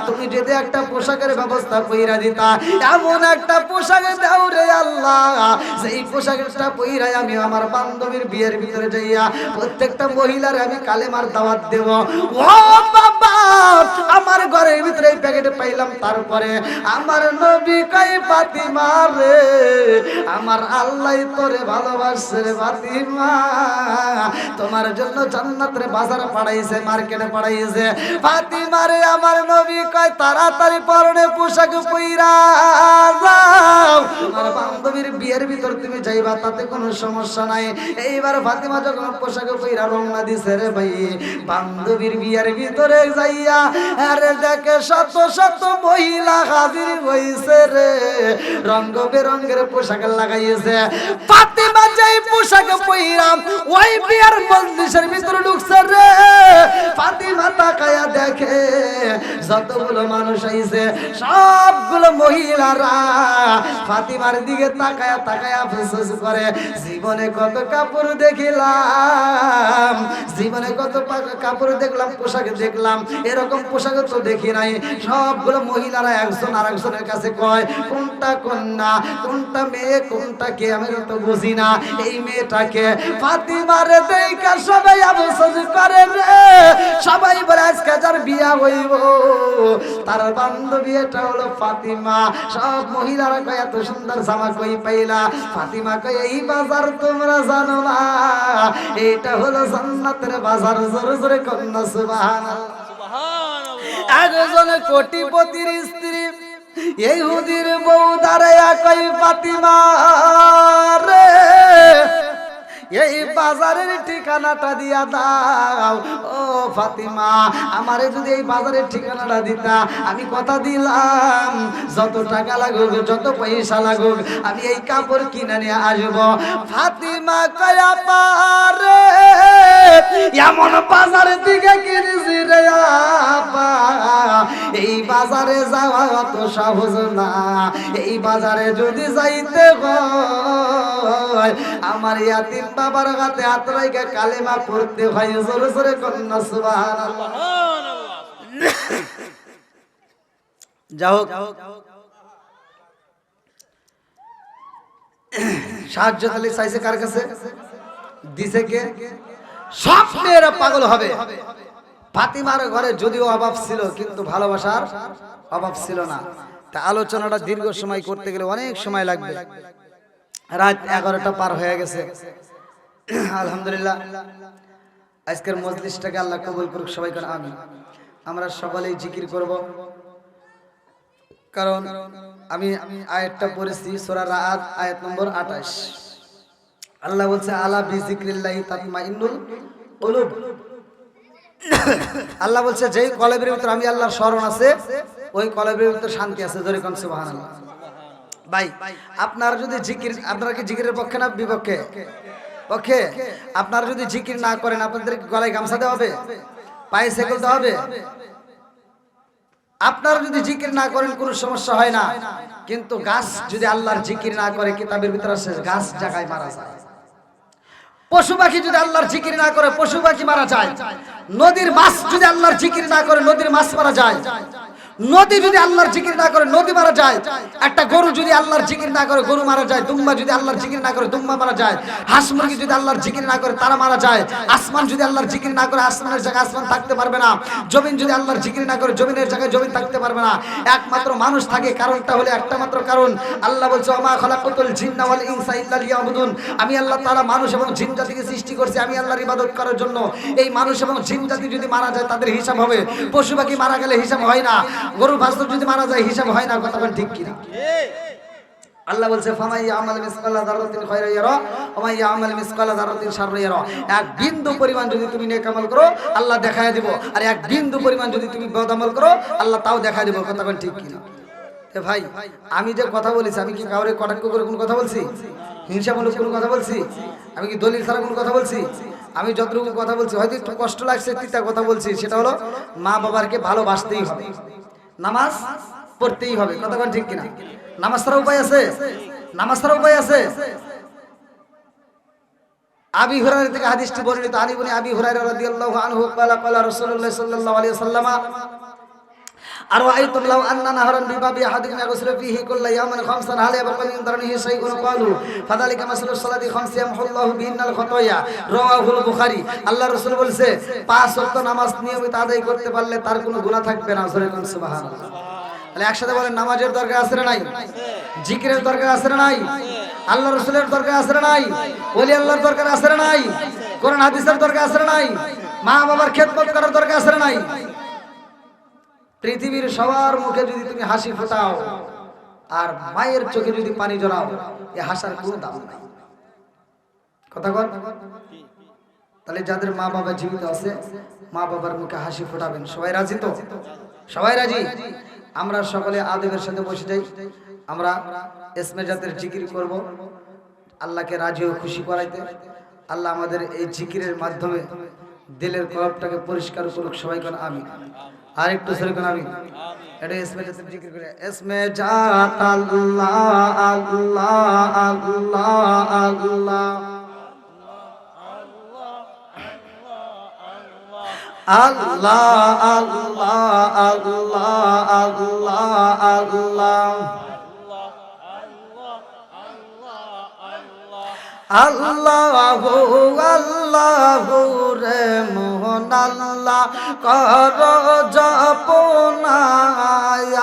তুমি যদি একটা পোশাকের ব্যবস্থা কইরা দিতা, এমন একটা পোশাক দাও রে আল্লাহ সেই পোশাকটা পইরাই আমি আমার বান্ধবীর বিয়ের ভিতরে যাইয়া প্রত্যেকটা মহিলার আমি কালেমার দাওয়াত দেব। ও বাবা আমার ঘরের ভিতরে এই প্যাকেটে পাইলাম, তারপরে আমার নবী কয় ফাতিমা রে আমার আল্লাহ তোরে ভালোবাসে রে ফাতিমা, তোমার জন্য জান্নাতের বাজার পাঠাইছে, মার্কেটে পাঠাইছে। ফাতিমা রে আমার নবী কয় তাড়াতাড়ি পরনে পোশাক পইরা যাও, আমার বান্ধবীর বিয়ের ভিতর তুমি যাইবা তাতে কোনো সমস্যা নাই। এইবার ফাতিমা যখন পোশাক পইরা রওনা দিছে রে ভাই, বান্ধবীর বিয়ের ভিতরে যাইয়া আরে দেখে শত শত মহিলা হাজির হইছে রে, রঙ বেরঙের পোশাক লাগাইছে। ফাতিমা যেই পোশাক পইরা ওই বিয়ের মজলিসের ভিতরে ঢুকছে রে, ফাতিমা তাকায়া দেখে যতগুলো মানুষ আইছে সবগুলো মহিলারা ফাতিমার দিকে তাকায়া তাকায়া ফুসফুস করে, জীবনে কত কাপড় দেখিলাম, জীবনে কত কাপড় দেখলাম, পোশাক দেখলাম, এরকম পোশাক তো দেখি নাই। সবগুলো মহিলারা একজন আরেকজনের কাছে কয় কোনটা কন্যা, কোনটা মেয়ে, কোনটা কে আমি তো বুঝি না, এই মেয়েটাকে। ফাতিমার দেখা সবাই আফসোস করে রে, সবাই বলে আজকে যার বিয়া হইব তার বান্ধবী এটা হলো ফাতিমা। সব মহিলারা কয় এত সুন্দর জামা কই পাইলা? ফাতিমা কয় এই বাজার তোমরা জানো না, এটা হলো জান্নাতের বাজার। জোরে জোরে কন্যা সুবহানাল্লাহ। একজন কোটিপতির স্ত্রী ইহুদির বউ দাঁড়ায়া কই ফাতিমা রে এই বাজারের ঠিকানাটা দিয়া দাও। ও ফাতিমা, আমারে যদি এই বাজারের ঠিকানাটা দিতা, আমি কথা দিলাম যত টাকা লাগুক, যত পয়সা লাগুক, আমি এই কাপড় কিনে নিয়ে আসবো। ফাতিমা কয়া পারে এমন বাজারের দিকে কিনেছি রে আপা, এই বাজারে যাওয়া অত সহজ না। এই বাজারে যদি যাইতে হয়, আমার ইয়াতিম বাবার হাতে হাত রাইখা কালেমা পড়তে হয়। জোরে জোরে কন্যা সুবহানাল্লাহ। যাও সাহায্য তাহলে চাইছে কার কাছে? দিছে কে? সব মেয়েরা পাগল হবে। ফাতিমার ঘরে যদিও অভাব ছিল, কিন্তু ভালোবাসার অভাব ছিল না। তা আলোচনাটা দীর্ঘ সময় করতে গেলে অনেক সময় লাগবে। রাত 11টা পার হয়ে গেছে। আলহামদুলিল্লাহ, আজকের মজলিসটাকে আল্লাহ কবুল করুক। সবাই করে আমিন। আমরা সকলেই জিকির করব, কারণ আমি আয়াতটা পড়েছি সূরা রাআদ আয়াত নম্বর 28। আল্লাহ বলছে আলা বিজিক্রিল্লাহি তাতমাইন্নুল কুলুব। আল্লাহ বলছে যেই কলবের ভিতর আমি আল্লাহর স্মরণ আছে, ওই কলবের ভিতর শান্তি আছে। জোরে কোন সুবহানাল্লাহ। ভাই, আপনারা যদি জিকির, আপনারা কি জিকিরের পক্ষে না বিপক্ষে? পক্ষে। আপনারা যদি জিকির না করেন, আপনাদের গলায় গামছা দেওয়া হবে, পায়ে সেকেল দেওয়া হবে? আপনারা যদি জিকির না করেন কোনো সমস্যা হয় না, কিন্তু গাছ যদি আল্লাহর জিকির না করে, কিতাবের ভিতরে আছে গাছ জায়গায় মারা যায়। পশু পাখি যদি আল্লাহর জিকির না করে, পশু পাখি মারা যায়। নদীর মাছ যদি আল্লাহর জিকির না করে, নদীর মাছ মারা যায়। নদী যদি আল্লাহর জিকির না করে, নদী মারা যায়। একটা গরু যদি আল্লাহর জিকির না করে, গরু মারা যায়। দুম্বা যদি আল্লাহর জিকির না করে, দুম্বা মারা যায়। হাঁস মুরগি যদি আল্লাহর জিকির না করে, তারা মারা যায়। আসমান যদি আল্লাহর জিকির না করে, আসমানের জায়গায় আসমান থাকতে পারবে না। জমিন যদি আল্লাহর জিকির না করে, জমিনের জায়গায় জমিন থাকতে পারবে না। একমাত্র মানুষ থাকে, কারণটা হলো একটা মাত্র কারণ। আল্লাহ বলছে ওমা খালাকাতুল জিন্না ওয়াল ইনসা ইল্লা লিয়াবুদুন। আমি আল্লাহ তাআলা মানুষ এবং জিন জাতিকে সৃষ্টি করছি আমি আল্লাহর ইবাদত করার জন্য। এই মানুষ এবং জিন জাতি যদি মারা যায়, তাদের হিসাব হবে। পশু পাখি মারা গেলে হিসাব হয় না। গরু বাছুর যদি মারা যায়, হিসাব হয় না। কথা বলেন ঠিক কিনা? আল্লাহ বলছে ফামাই ইয়ামাল মিসকালা যারাতিন খায়রা ইয়ারা ওয়া মান ইয়ামাল মিসকালা যারাতিন শাররা ইয়ারা। এক বিন্দু পরিমাণ যদি তুমি নেক আমল করো, আল্লাহ দেখায় দিব। আর এক বিন্দু পরিমাণ যদি তুমি বদ আমল করো, আল্লাহ তাও দেখায় দিব। কথা বলেন ঠিক কিনা? এ ভাই, আমি যে কথা বলেছি, আমি কি কাউরে কটাক্ষ করে কোনো কথা বলছি? হিংসামূলক কোনো কথা বলছি? আমি কি দলিল ছাড়া কোনো কথা বলছি? আমি যতটুকু কথা বলছি, হয়তো একটু কষ্ট লাগছে, তিতা কথা বলছি, সেটা হলো মা বাবাকে ভালোবাসতেই হবে, নামাজ পড়তেই হবে। কথা বলেন ঠিক কিনা? নামাজ ছাড়া উপায় আছে? নামাজ ছাড়া উপায় আছে? আবি হুরায়রা থেকে হাদিসটি বর্ণিত। আলী ইবনে আবি হুরায়রা রাদিয়াল্লাহু আনহু ক্বালা ক্বালা রাসূলুল্লাহ সাল্লাল্লাহু আলাইহি ওয়াসাল্লাম আর আইতুম লাউ আন্না নাহরান বিবাবি আহাদিকুম ইয়াগসিলু ফীহি কুল্লা ইয়াওমিন খামসান হাল ইয়াবকা মিন দারনিহি শাইউন ক্বালু ফাযালিকা মাসালুস সালাতি খামসি ইয়ামহুল্লাহু বিহিন্নাল খাতায়া। রাওয়াহুল বুখারী। আল্লাহ রাসূল বলেছে 5 ওয়াক্ত নামাজ নিয়মিত আদায় করতে পারলে তার কোনো গুনাহ থাকবে না। সুবহানাল্লাহ। তাহলে একসাথে বলেন, নামাজের দরকার আছে না নাই? জিকিরের দরকার আছে না নাই? আল্লাহ রাসূলের দরকার আছে না নাই? ওলি আল্লাহর দরকার আছে না নাই? কোরআন হাদিসের দরকার আছে না নাই? মা বাবার খেদমত করার দরকার আছে না নাই? পৃথিবীর সবার মুখে যদি তুমি হাসি ফোটাও আর মায়ের চোখে যদি পানি জড়াও, এই হাসার কোনো দাম নাই। কথা বল। তাহলে যাদের মা বাবা জীবিত আছে, মা বাবার মুখে হাসি ফোটাবেন। সবাই রাজি তো? সবাই রাজি? আমরা সকলে আদবের সাথে বসে যাই। আমরা ইসমে জাতের জিকির করব, আল্লাহকে রাজি ও খুশি করাইতে। আল্লাহ আমাদের এই জিকিরের মাধ্যমে দিলের কলবটাকে পরিষ্কার করুক। সবাই কোন আমিন। আর একটু সরে কোন আমিন। এটা ইসমে জাতের জিকির করে। ইসমে জাত আল্লাহ আল্লাহ আল্লাহ আল্লাহ আল্লাহ আল্লাহ আল্লাহ আল্লাহ আল্লাহ আল্লাহু আল্লাহু রে মোহন আল্লাহ কর জপনা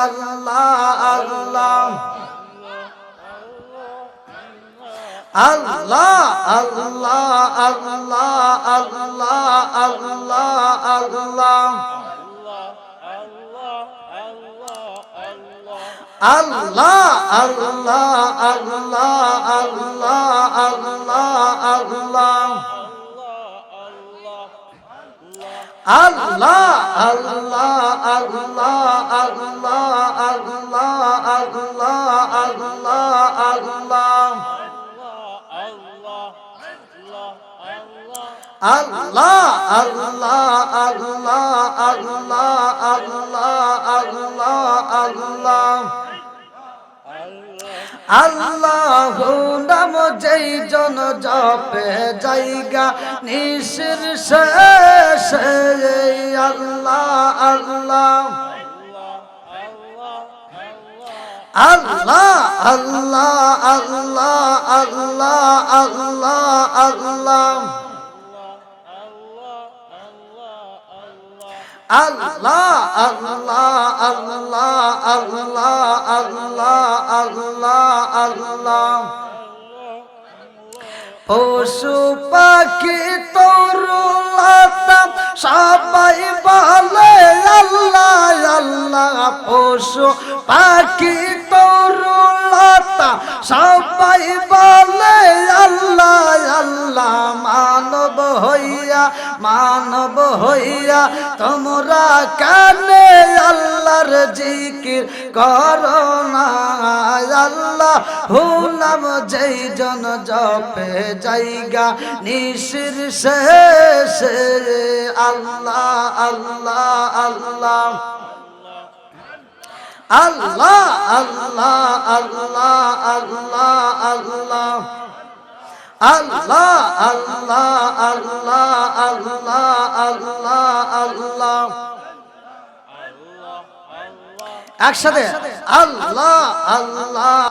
আল্লাহ আল্লাহ আল্লাহ আল্লাহ আল্লাহ আল্লাহ আল্লাহ আল্লাহ আল্লাহ আল্লাহ আল্লাহ আল্লাহ আল্লাহ আল্লাহ আল্লাহ আল্লাহ আল্লাহ আল্লাহ আল্লাহ আল্লাহ আল্লাহ আল্লাহ আল্লাহ আল্লাহ আল্লাহ আল্লাহ আল্লাহ আল্লাহ আল্লাহ নাম যেই জন জপে জায়গা নিশির শেষে আল্লাহ আল্লাহ আল্লাহ আল্লাহ আল্লাহ আল্লাহ আল্লাহ আল্লাহ আল্লাহ আল্লাহ আল্লাহ আল্লাহ আল্লাহ আল্লাহ আল্লাহ পশু পাখি তরুলতা সবাই বলে আল্লাহ আল্লাহ পশু পাখি তরুলতা সবাই বলে আল্লাহ আল্লাহ মানব হইয়া তোমরা কানে আল্লাহর জিকির করো না আল্লাহ নাম যেই জন জপে জায়গা নিশির শেষে আল্লাহ আল্লাহ আল্লাহ আল্লাহ আল্লাহ আল্লাহ আল্লাহ আল্লাহ আল্লাহ আল্লাহ আল্লাহ আল্লাহ আল্লাহ আল্লাহ একসাথে আল্লাহ আল্লাহ